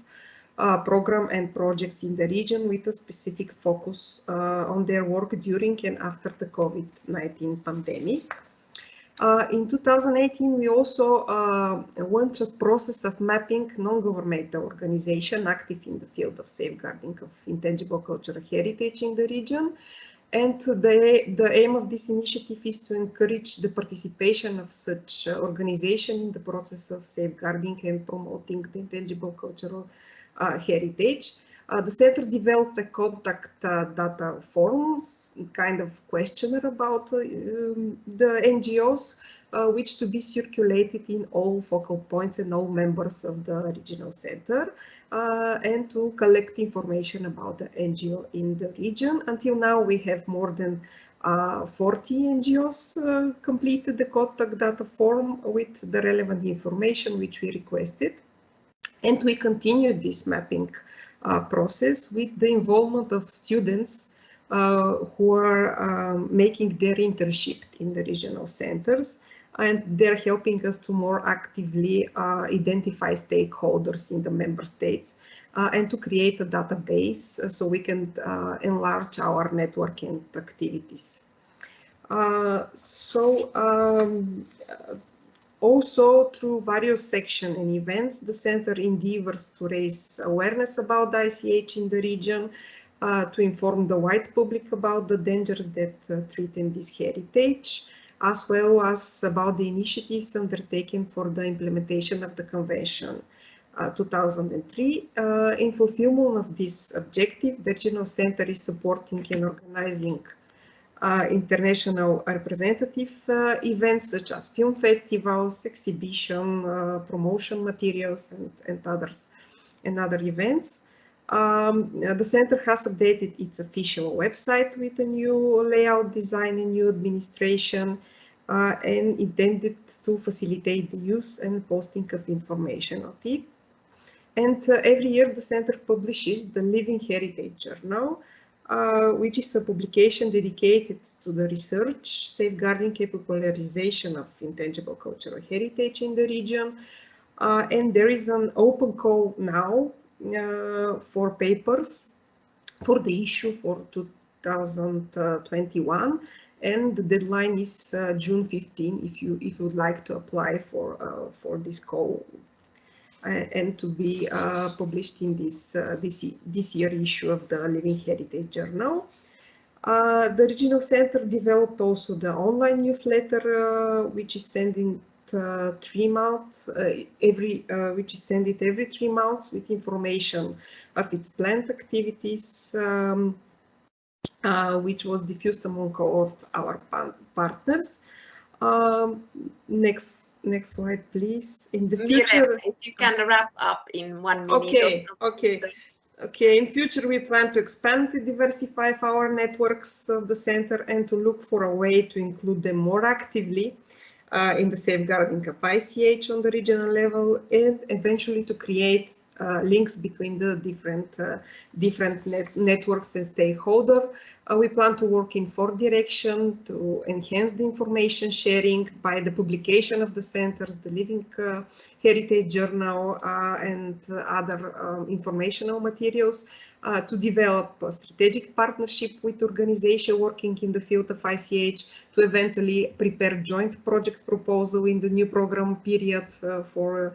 program and projects in the region with a specific focus on their work during and after the COVID-19 pandemic. In 2018, we also launched a process of mapping non-governmental organizations active in the field of safeguarding of intangible cultural heritage in the region. And the aim of this initiative is to encourage the participation of such organizations in the process of safeguarding and promoting the intangible cultural heritage. The Center developed a contact data forms, kind of questionnaire about the NGOs, which to be circulated in all focal points and all members of the Regional Center, and to collect information about the NGO in the region. Until now, we have more than 40 NGOs completed the contact data form with the relevant information which we requested. And we continued this mapping process with the involvement of students who are making their internship in the regional centers, and they're helping us to more actively identify stakeholders in the member states and to create a database so we can enlarge our networking activities. Also, through various sections and events, the Center endeavors to raise awareness about the ICH in the region, to inform the wide public about the dangers that threaten this heritage, as well as about the initiatives undertaken for the implementation of the Convention 2003. In fulfillment of this objective, the Regional Center is supporting and organizing international representative events such as film festivals, exhibition, promotion materials, and other events. The center has updated its official website with a new layout design and new administration, and intended to facilitate the use and posting of information on it. And every year the center publishes the Living Heritage Journal, which is a publication dedicated to the research, safeguarding, and popularization of intangible cultural heritage in the region. And there is an open call now for papers for the issue for 2021, and the deadline is June 15 if you would like to apply for this call and to be published in this year issue of the Living Heritage Journal. The Regional Center developed also the online newsletter, which is sending 3 months, which is sent every 3 months with information of its planned activities, which was diffused among all of our partners. Next slide, please. In the future, if you can wrap up in 1 minute. Okay. In future, we plan to expand and diversify our networks of the center and to look for a way to include them more actively in the safeguarding of ICH on the regional level, and eventually to create links between the different networks and stakeholders. We plan to work in 4 directions to enhance the information sharing by the publication of the centers, the Living Heritage Journal, and other informational materials, to develop a strategic partnership with organizations working in the field of ICH, to eventually prepare joint project proposal in the new program period for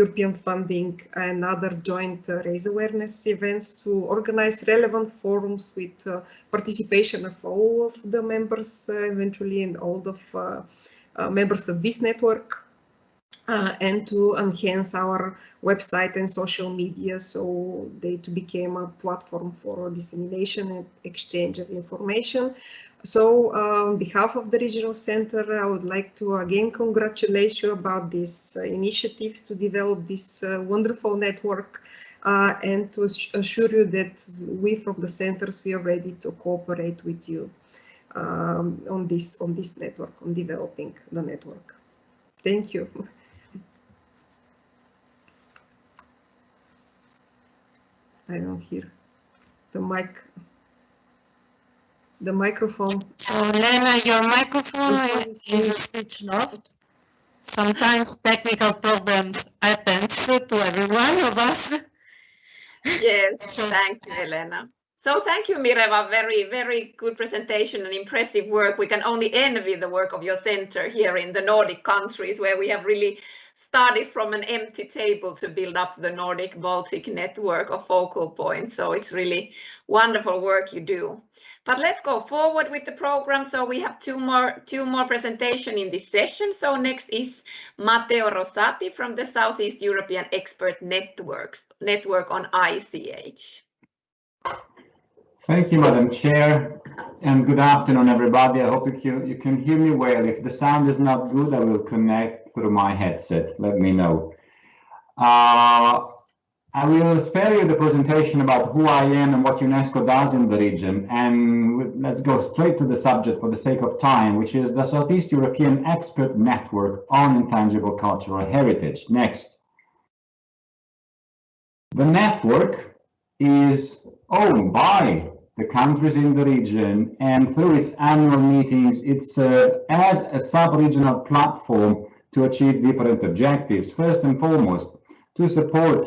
European funding, and other joint raise awareness events, to organize relevant forums with participation of all of the members eventually, and all of members of this network, and to enhance our website and social media so they to become a platform for dissemination and exchange of information. So on behalf of the Regional Center, I would like to again congratulate you about this initiative to develop this wonderful network, and to assure you that we from the centers, we are ready to cooperate with you on this network, on developing the network. Thank you. I don't hear the microphone. So Lena, your microphone is switched off. Sometimes technical problems happen to every one of us. Yes, thank you, Elena. So thank you, Mireva. Very, very good presentation and impressive work. We can only envy the work of your center here in the Nordic countries, where we have really started from an empty table to build up the Nordic-Baltic network of focal points. So it's really wonderful work you do. But let's go forward with the program. So we have two more presentations in this session. So next is Matteo Rosati from the Southeast European Expert Network on ICH. Thank you, Madam Chair, and good afternoon, everybody. I hope you can hear me well. If the sound is not good, I will connect through my headset. Let me know. I will spare you the presentation about who I am and what UNESCO does in the region, and let's go straight to the subject for the sake of time, which is the Southeast European Expert Network on Intangible Cultural Heritage. Next. The network is owned by the countries in the region, and through its annual meetings, it's as a sub-regional platform to achieve different objectives. First and foremost, to support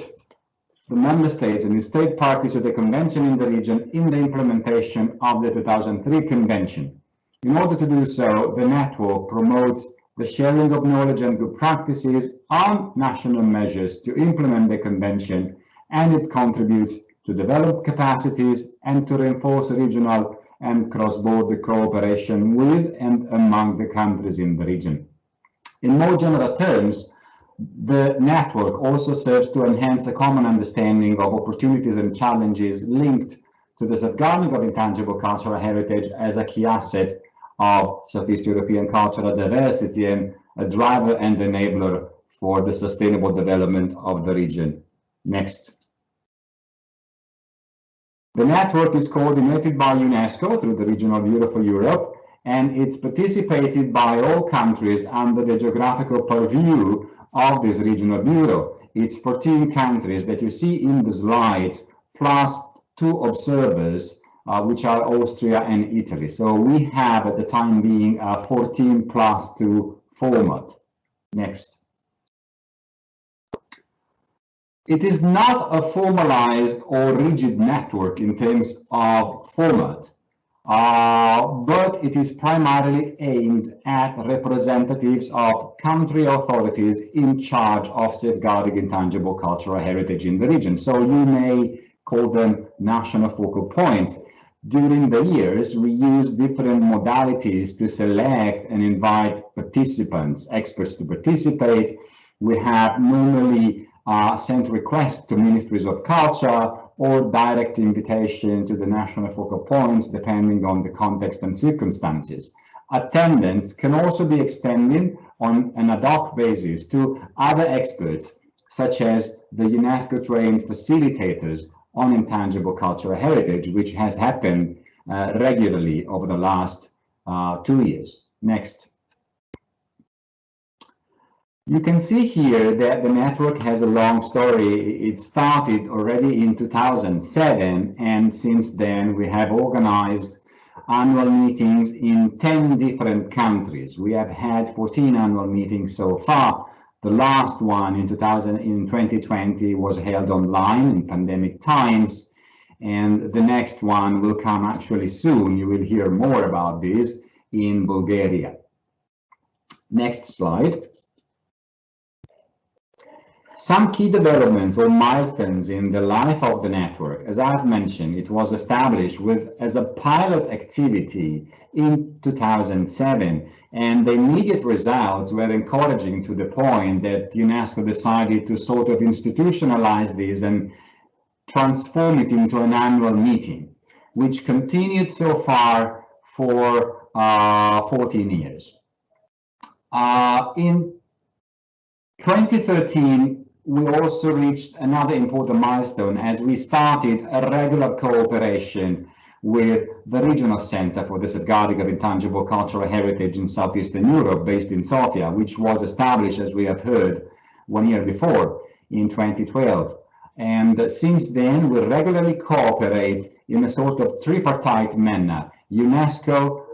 the member states and the state parties to the convention in the region in the implementation of the 2003 convention. In order to do so, the network promotes the sharing of knowledge and good practices on national measures to implement the convention, and it contributes to develop capacities and to reinforce regional and cross-border cooperation with and among the countries in the region. In more general terms, the network also serves to enhance a common understanding of opportunities and challenges linked to the safeguarding of intangible cultural heritage as a key asset of Southeast European cultural diversity and a driver and enabler for the sustainable development of the region. Next. The network is coordinated by UNESCO through the Regional Bureau for Europe, and it's participated by all countries under the geographical purview of this regional bureau. It's 14 countries that you see in the slides, plus 2 observers, which are Austria and Italy. So we have at the time being a 14+2 format. Next. It is not a formalized or rigid network in terms of format, but it is primarily aimed at representatives of country authorities in charge of safeguarding intangible cultural heritage in the region. So you may call them national focal points. During the years, we use different modalities to select and invite participants, experts to participate. We have normally sent requests to ministries of culture or direct invitation to the national focal points, depending on the context and circumstances. Attendance can also be extended on an ad hoc basis to other experts, such as the UNESCO trained facilitators on intangible cultural heritage, which has happened regularly over the last 2 years. Next. You can see here that the network has a long story. It started already in 2007, and since then we have organized annual meetings in 10 different countries. We have had 14 annual meetings so far. The last one in 2020 was held online in pandemic times, and the next one will come actually soon. You will hear more about this in Bulgaria. Next slide. Some key developments or milestones in the life of the network. As I've mentioned, it was established as a pilot activity in 2007, and the immediate results were encouraging to the point that UNESCO decided to sort of institutionalize this and transform it into an annual meeting, which continued so far for 14 years. In 2013, we also reached another important milestone as we started a regular cooperation with the Regional Center for the Safeguarding of Intangible Cultural Heritage in Southeastern Europe, based in Sofia, which was established, as we have heard, 1 year before, in 2012. And since then, we regularly cooperate in a sort of tripartite manner: UNESCO,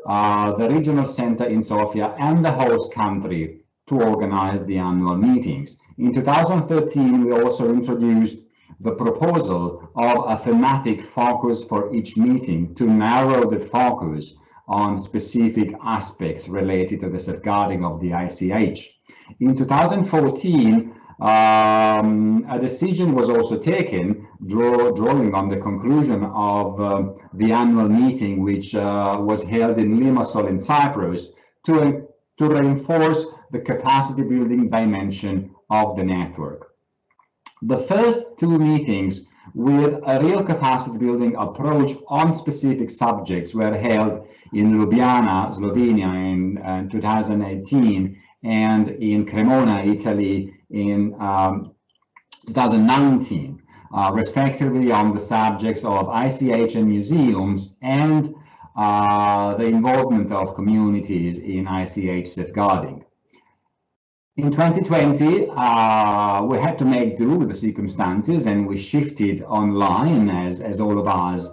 the Regional Center in Sofia, and the host country, to organize the annual meetings. In 2013, we also introduced the proposal of a thematic focus for each meeting to narrow the focus on specific aspects related to the safeguarding of the ICH. In 2014, a decision was also taken, drawing on the conclusion of the annual meeting, which was held in Limassol in Cyprus, to reinforce the capacity building dimension of the network. The first 2 meetings with a real capacity building approach on specific subjects were held in Ljubljana, Slovenia in 2018, and in Cremona, Italy in 2019, respectively on the subjects of ICH and museums and the involvement of communities in ICH safeguarding. In 2020, we had to make do with the circumstances, and we shifted online, as all of us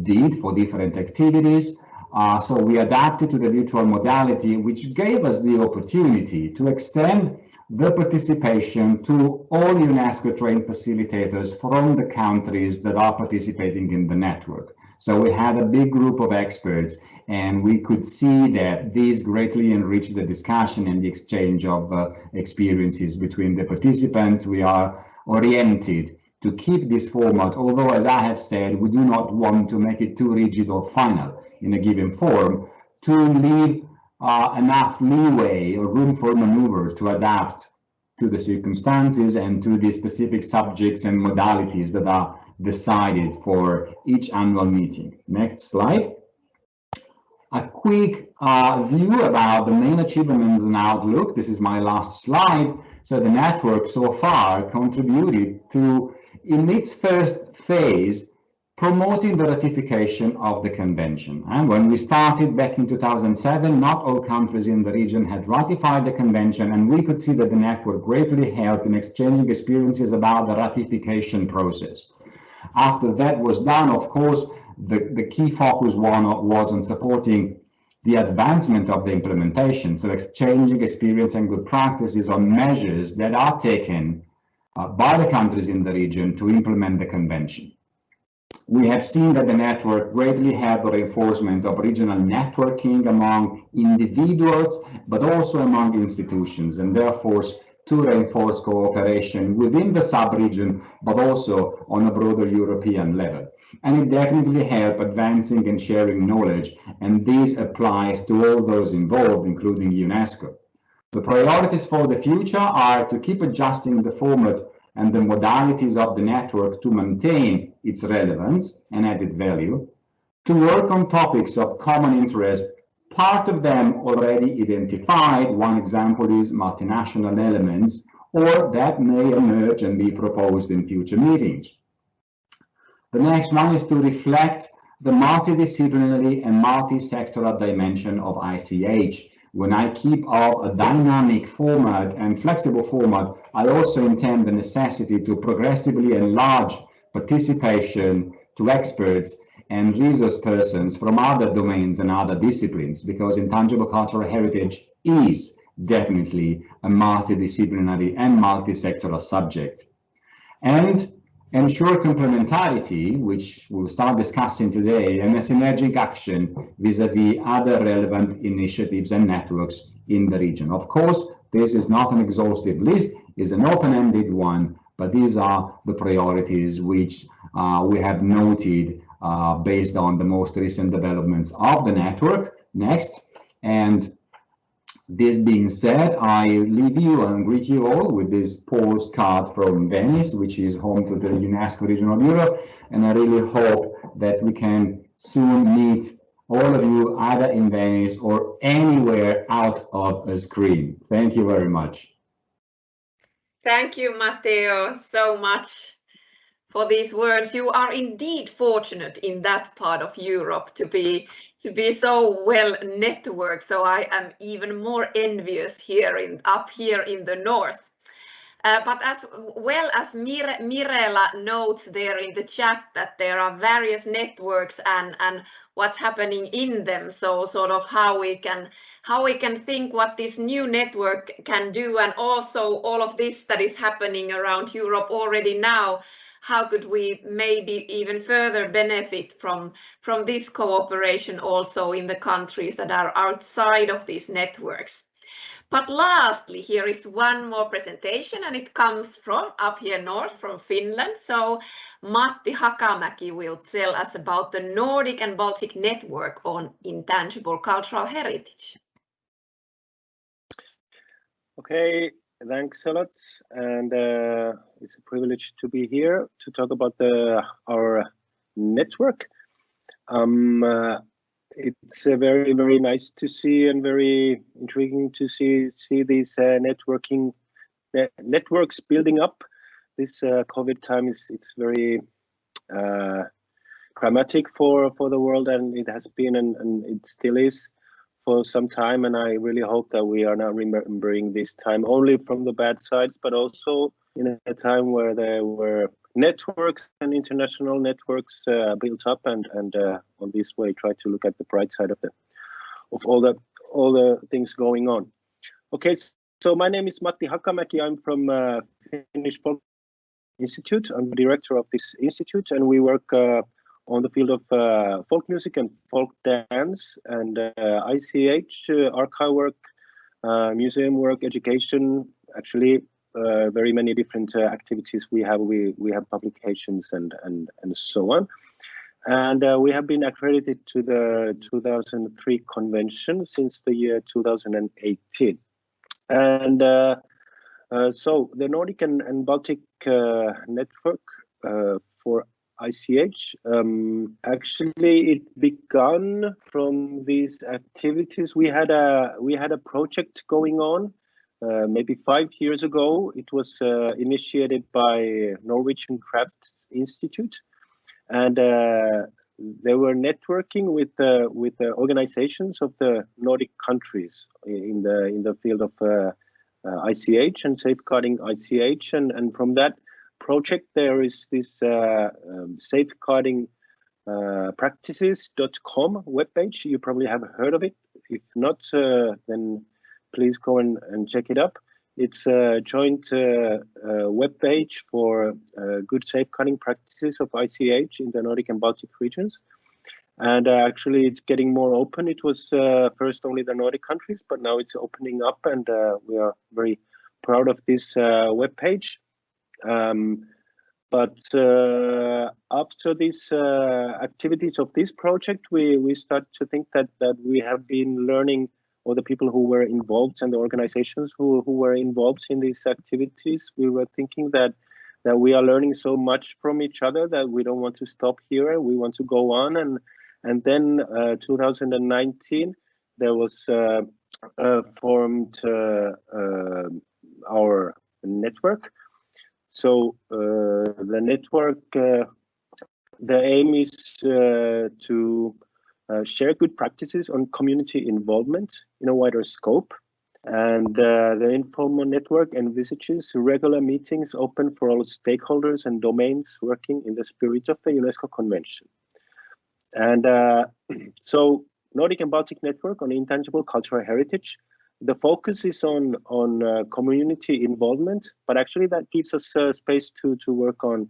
did, for different activities. So we adapted to the virtual modality, which gave us the opportunity to extend the participation to all UNESCO trained facilitators from the countries that are participating in the network. So we had a big group of experts, and we could see that these greatly enriched the discussion and the exchange of experiences between the participants. We are oriented to keep this format, although, as I have said, we do not want to make it too rigid or final. in a given forum, to leave enough leeway or room for maneuver to adapt to the circumstances and to the specific subjects and modalities that are decided for each annual meeting. Next slide. A quick view about the main achievements and outlook. This is my last slide. So the network so far contributed to, in its first phase, promoting the ratification of the convention. And when we started back in 2007, not all countries in the region had ratified the convention, and we could see that the network greatly helped in exchanging experiences about the ratification process. After that was done, of course, the key focus was on supporting the advancement of the implementation, so exchanging experience and good practices on measures that are taken by the countries in the region to implement the convention. We have seen that the network greatly helped the reinforcement of regional networking among individuals, but also among institutions, and therefore to reinforce cooperation within the sub-region, but also on a broader European level. And it definitely helped advancing and sharing knowledge, and this applies to all those involved, including UNESCO. The priorities for the future are to keep adjusting the format and the modalities of the network to maintain its relevance and added value, to work on topics of common interest, part of them already identified. One example is multinational elements, or that may emerge and be proposed in future meetings. The next one is to reflect the multidisciplinary and multi-sectoral dimension of ICH. When I keep up a dynamic format and flexible format, I also intend the necessity to progressively enlarge participation to experts and resource persons from other domains and other disciplines, because intangible cultural heritage is definitely a multidisciplinary and multi-sectoral subject. And ensure complementarity, which we'll start discussing today, and a synergic action vis-à-vis other relevant initiatives and networks in the region. Of course, this is not an exhaustive list, it's an open-ended one, but these are the priorities which we have noted based on the most recent developments of the network. Next. And this being said, I leave you and greet you all with this postcard from Venice, which is home to the UNESCO region of Europe. And I really hope that we can soon meet all of you either in Venice or anywhere out of a screen. Thank you very much. Thank you, Matteo, so much for these words. You are indeed fortunate in that part of Europe to be so well networked. So I am even more envious up here in the north. But as well as Mirela notes there in the chat that there are various networks and what's happening in them. So sort of how we can think what this new network can do, and also all of this that is happening around Europe already now. How could we maybe even further benefit from this cooperation also in the countries that are outside of these networks? But lastly, here is one more presentation, and it comes from up here north from Finland. So Matti Hakamäki will tell us about the Nordic and Baltic Network on Intangible Cultural Heritage. Okay, thanks a lot, and it's a privilege to be here to talk about our network. It's very, very nice to see and very intriguing to see these networks building up. This COVID time it's very dramatic for the world, and it has been and it still is for some time, and I really hope that we are now remembering this time only from the bad sides, but also in a time where there were networks and international networks built up, and on this way try to look at the bright side of all the things going on. Okay, so my name is Matti Hakamäki. I'm from Finnish Folk Institute. I'm the director of this institute, and we work on the field of folk music and folk dance and ICH, archive work, museum work, education, actually very many different activities we have. We have publications and so on. And we have been accredited to the 2003 convention since the year 2018. And so the Nordic and Baltic network for ICH, actually it began from these activities. We had a project going on maybe 5 years ago. It was initiated by Norwegian Crafts Institute, and they were networking with the organizations of the Nordic countries in the field of ICH and safeguarding ICH, and from that project there is this safeguarding practices.com webpage. You probably have heard of it. If not, then please go and check it up. It's a joint webpage for good safeguarding practices of ICH in the Nordic and Baltic regions. And actually it's getting more open. It was first only the Nordic countries, but now it's opening up, and we are very proud of this webpage. But after these activities of this project, we start to think that we have been learning, or the people who were involved and the organizations who were involved in these activities, we were thinking that we are learning so much from each other that we don't want to stop here. We want to go on, and then 2019 there was formed our network. So the network, the aim is to share good practices on community involvement in a wider scope. And the informal network envisages regular meetings open for all stakeholders and domains working in the spirit of the UNESCO Convention. And so Nordic and Baltic Network on Intangible Cultural Heritage, the focus is on community involvement, but actually that gives us space to work on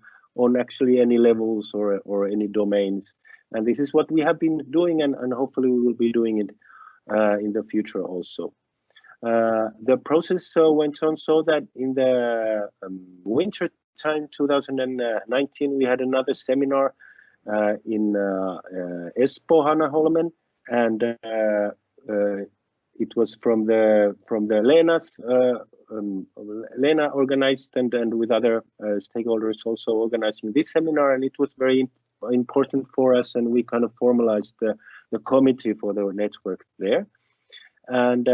actually any levels or any domains. And this is what we have been doing, and hopefully we will be doing it in the future also. The process went on so that in the winter time 2019, we had another seminar in Espoo, Hanaholmen, and it was from the Lena's Lena organized and with other stakeholders also organizing this seminar, and it was very important for us, and we kind of formalized the committee for the network there, and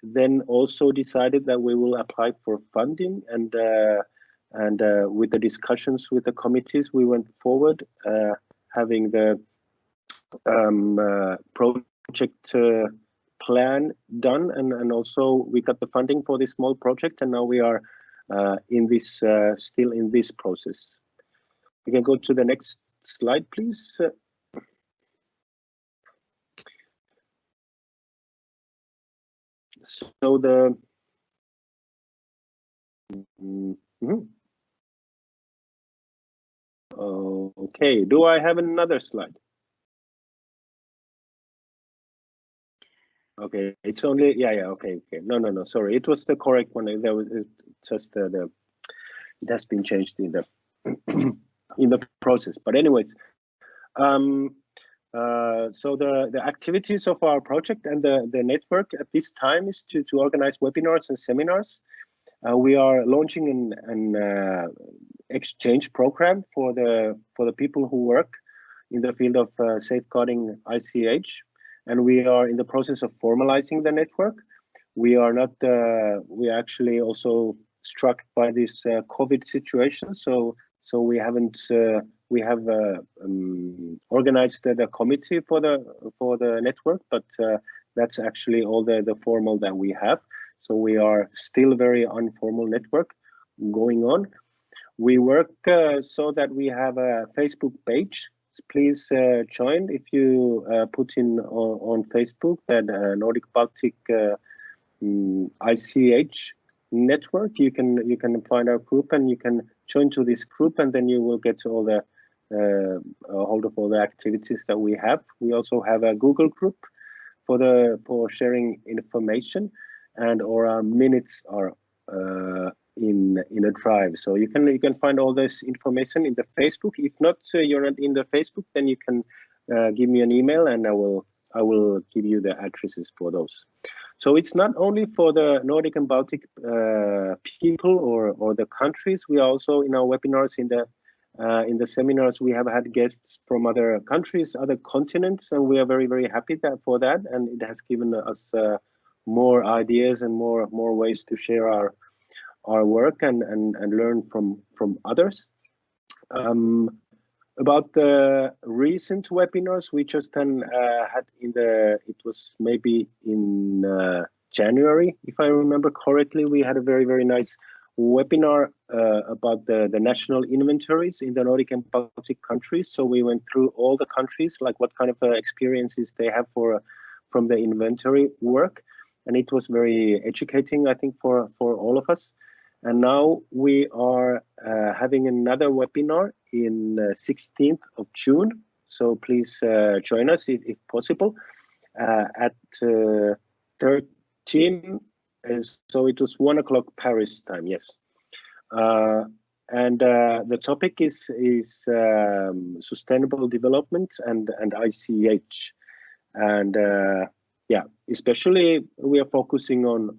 then also decided that we will apply for funding, and with the discussions with the committees, we went forward having the project plan done, and also we got the funding for this small project, and now we are in this still in this process. We can go to the next slide, please. So the okay, do I have another slide? Okay, it's only okay. No, sorry, it was the correct one. There was just it has been changed in the in the process. But anyways, so the activities of our project and the network at this time is to organize webinars and seminars. We are launching an exchange program for the people who work in the field of safeguarding ICH. And we are in the process of formalizing the network. We are not. We are actually also struck by this COVID situation. So we haven't. We have organized the committee for the network, but that's actually all the formal that we have. So we are still very informal network going on. We work so that we have a Facebook page. Please join if you put in on Facebook that Nordic Baltic ICH network. You can find our group and you can join to this group, and then you will get to all the hold of all the activities that we have. We also have a Google group for sharing information, and our minutes are in a drive. So you can find all this information in the Facebook. If not, you're not in the Facebook, then you can give me an email, and I will give you the addresses for those. So it's not only for the Nordic and Baltic people or the countries. We are also in our webinars, in the seminars, we have had guests from other countries, other continents, and we are very, very happy for that. And it has given us more ideas and more ways to share our work and learn from others. About the recent webinars we just had it was maybe in January, if I remember correctly. We had a very, very nice webinar about the national inventories in the Nordic and Baltic countries. So we went through all the countries, like what kind of experiences they have from the inventory work. And it was very educating, I think, for all of us. And now we are having another webinar in 16th of June. So please join us if possible at 13. So it was 1 o'clock Paris time, yes. And the topic is sustainable development and ICH. And yeah, especially we are focusing on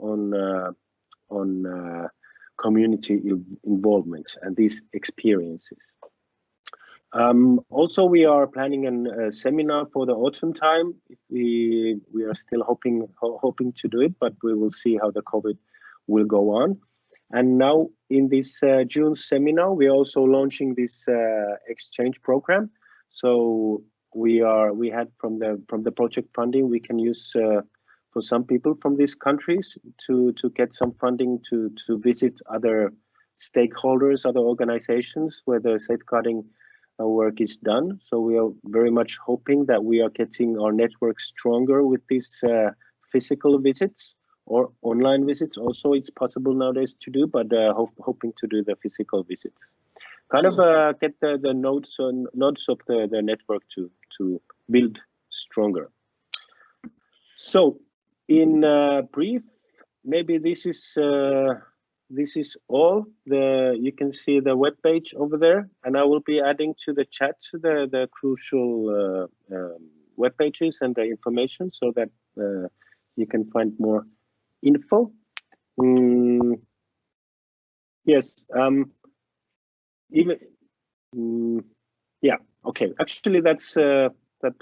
community involvement and these experiences. Also, we are planning a seminar for the autumn time. We are still hoping to do it, but we will see how the COVID will go on. And now in this June seminar, we are also launching this exchange program. So we had from the project funding, we can use for some people from these countries to get some funding to visit other stakeholders, other organizations where the safeguarding work is done. So we are very much hoping that we are getting our network stronger with these physical visits or online visits. Also, it's possible nowadays to do, but hoping to do the physical visits. Kind of get the nodes of the network to build stronger. So, in brief, maybe this is all. You can see the web page over there, and I will be adding to the chat the crucial web pages and the information so that you can find more info. Yes. Yeah. Okay. Actually, that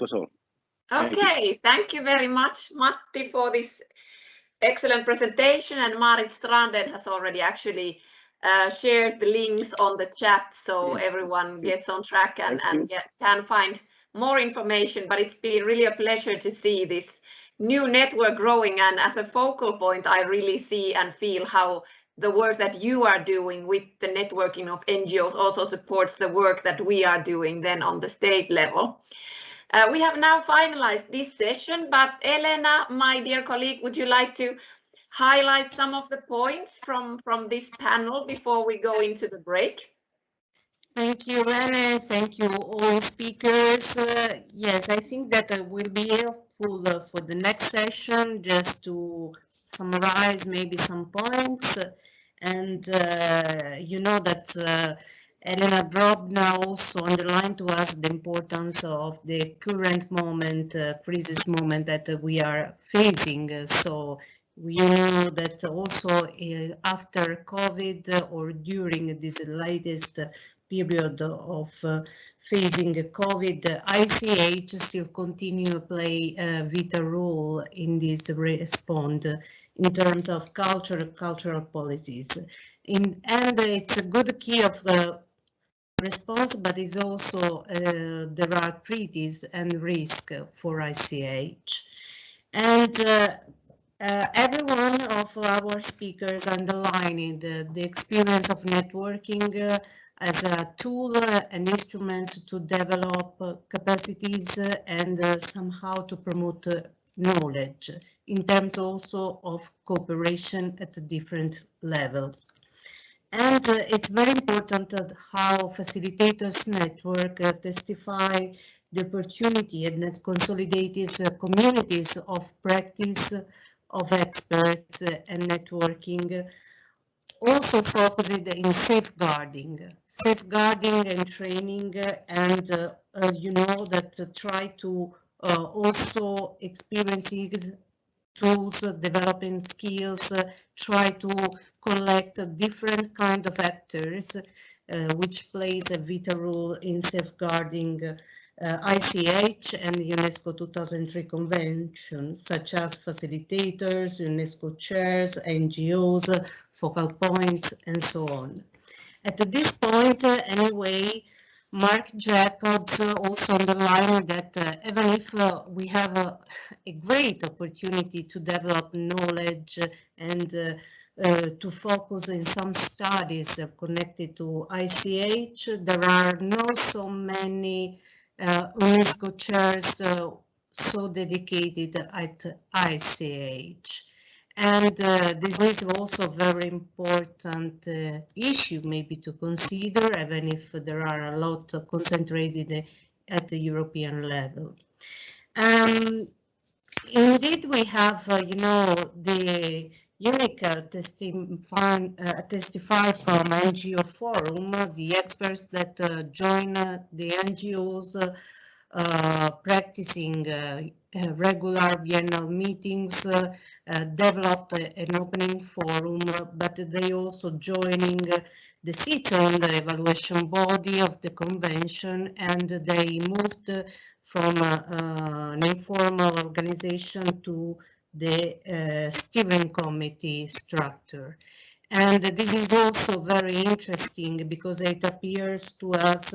was all. Okay. Thank you very much, Matti, for this excellent presentation. And Marit Stranden has already actually shared the links on the chat, so everyone gets on track and can find more information. But it's been really a pleasure to see this new network growing. And as a focal point, I really see and feel how the work that you are doing with the networking of NGOs also supports the work that we are doing then on the state level. We have now finalized this session, but Elena, my dear colleague, would you like to highlight some of the points from this panel before we go into the break? Thank you, Lene. Thank you, all speakers. Yes, I think that will be helpful for the next session, just to summarize maybe some points. And you know that Elena Drobna also underlined to us the importance of the current moment, crisis moment that we are facing. So we know that also after COVID or during this latest period of facing COVID, ICH still continue to play a vital role in this response in terms of cultural policies. And it's a good key of response, but it's also there are treaties and risk for ICH. And every one of our speakers underlining the experience of networking as a tool and instruments to develop capacities and somehow to promote knowledge in terms also of cooperation at a different level. And it's very important how facilitators network testify the opportunity and consolidates communities of practice of experts and networking also focused in safeguarding and training, and you know that try to also experiences tools, developing skills, try to collect different kind of actors, which plays a vital role in safeguarding ICH and UNESCO 2003 convention, such as facilitators, UNESCO chairs, NGOs, focal points, and so on. At this point, anyway, Mark Jacobs also underlined that even if we have a great opportunity to develop knowledge and to focus in some studies connected to ICH, there are not so many UNESCO chairs so dedicated at ICH. And this is also a very important issue maybe to consider, even if there are a lot concentrated at the European level. Indeed, we have, you know, the unique testify from NGO Forum, the experts that join the NGOs practicing regular biennial meetings, developed an opening forum, but they also joining the seats on the evaluation body of the convention, and they moved from an informal organization to the steering committee structure. And this is also very interesting because it appears to us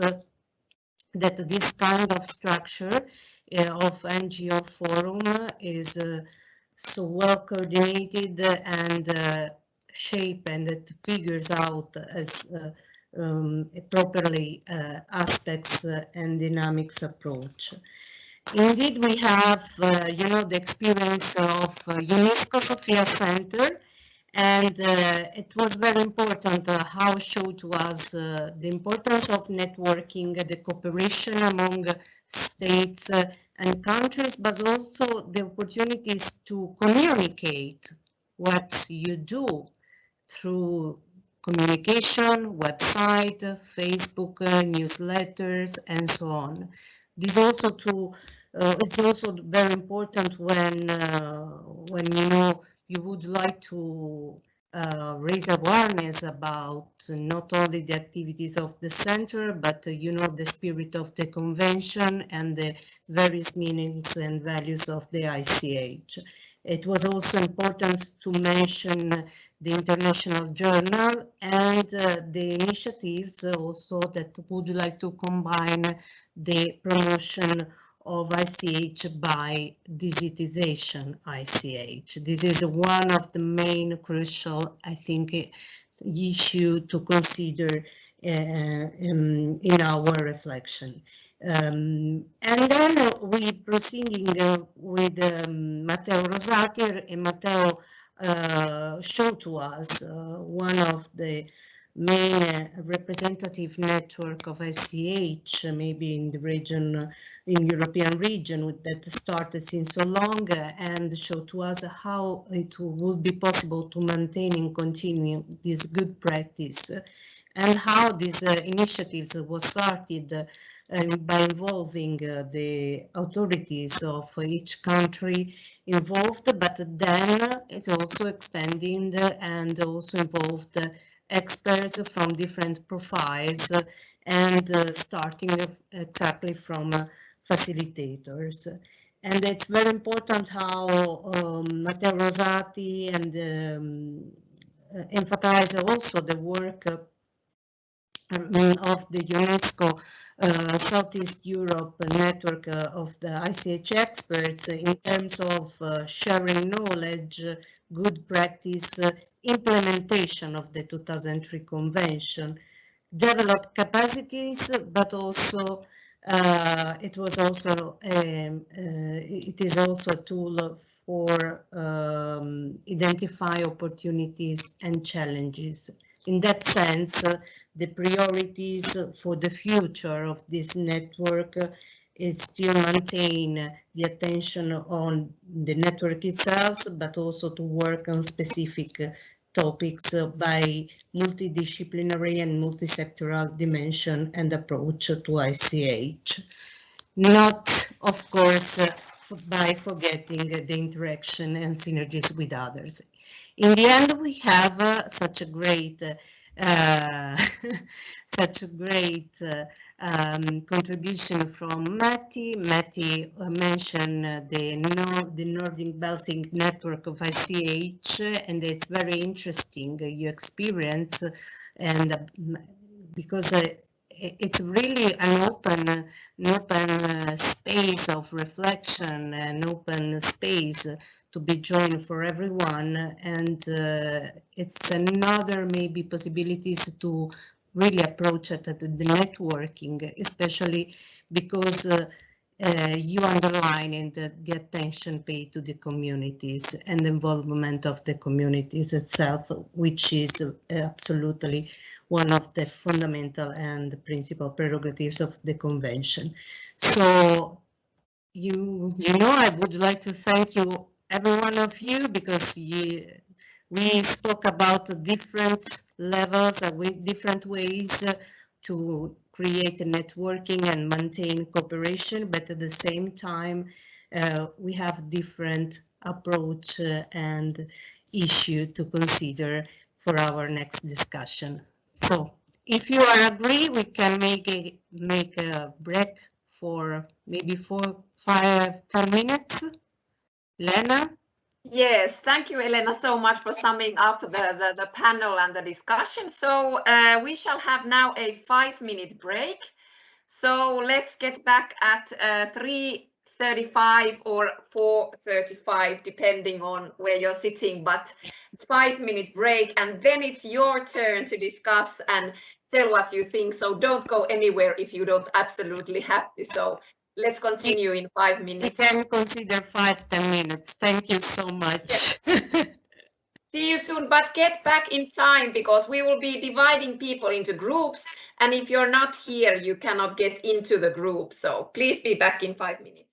that this kind of structure of NGO forum is so well coordinated and shaped, and it figures out as properly aspects and dynamics approach. Indeed, we have, you know, the experience of UNESCO Sofia Center, and it was very important how showed to us the importance of networking, the cooperation among states and countries, but also the opportunities to communicate what you do through communication, website, Facebook, newsletters, and so on. This also it's also very important when you know you would like to raise awareness about not only the activities of the center, but you know, the spirit of the convention and the various meanings and values of the ICH. It was also important to mention the International Journal and the initiatives also that would like to combine the promotion of ICH by digitization ICH. This is one of the main crucial, I think, issue to consider in our reflection. And then we proceeding with Matteo Rosati, and Matteo showed to us one of the main representative network of ICH, maybe in the region, in European region, that started since so long, and showed to us how it would be possible to maintain and continue this good practice, and how these initiatives was started by involving the authorities of each country involved, but then it's also extending and also involved experts from different profiles and starting exactly from facilitators. And it's very important how Matteo Rosati and emphasize also the work of the UNESCO Southeast Europe network of the ICH experts in terms of sharing knowledge, good practice, implementation of the 2003 convention, develop capacities, but also it is also a tool for identify opportunities and challenges. In that sense, the priorities for the future of this network is still maintain the attention on the network itself, but also to work on specific topics by multidisciplinary and multisectoral dimension and approach to ICH. Not, of course, by forgetting the interaction and synergies with others. In the end, we have such a great contribution from Matti. Matti mentioned the Nordic Belting network of ICH, and it's very interesting your experience, and because it's really an open space of reflection, an open space to be joined for everyone, and it's another maybe possibilities to really approach it at the networking, especially because you underline in the attention paid to the communities and the involvement of the communities itself, which is absolutely one of the fundamental and principal prerogatives of the convention. So you know, I would like to thank you, every one of you, because we spoke about different levels and with different ways to create a networking and maintain cooperation, but at the same time we have different approach and issue to consider for our next discussion. So if you are agree, we can make a break for maybe 5-10 minutes. Lena? Yes, thank you, Elena, so much for summing up the panel and the discussion. So we shall have now a 5-minute break. So let's get back at 3:35 or 4:35, depending on where you're sitting, but 5-minute break, and then it's your turn to discuss and tell what you think. So don't go anywhere if you don't absolutely have to. So let's continue in 5 minutes. We can consider 5-10 minutes. Thank you so much. Yes. See you soon, but get back in time because we will be dividing people into groups. And if you're not here, you cannot get into the group. So please be back in 5 minutes.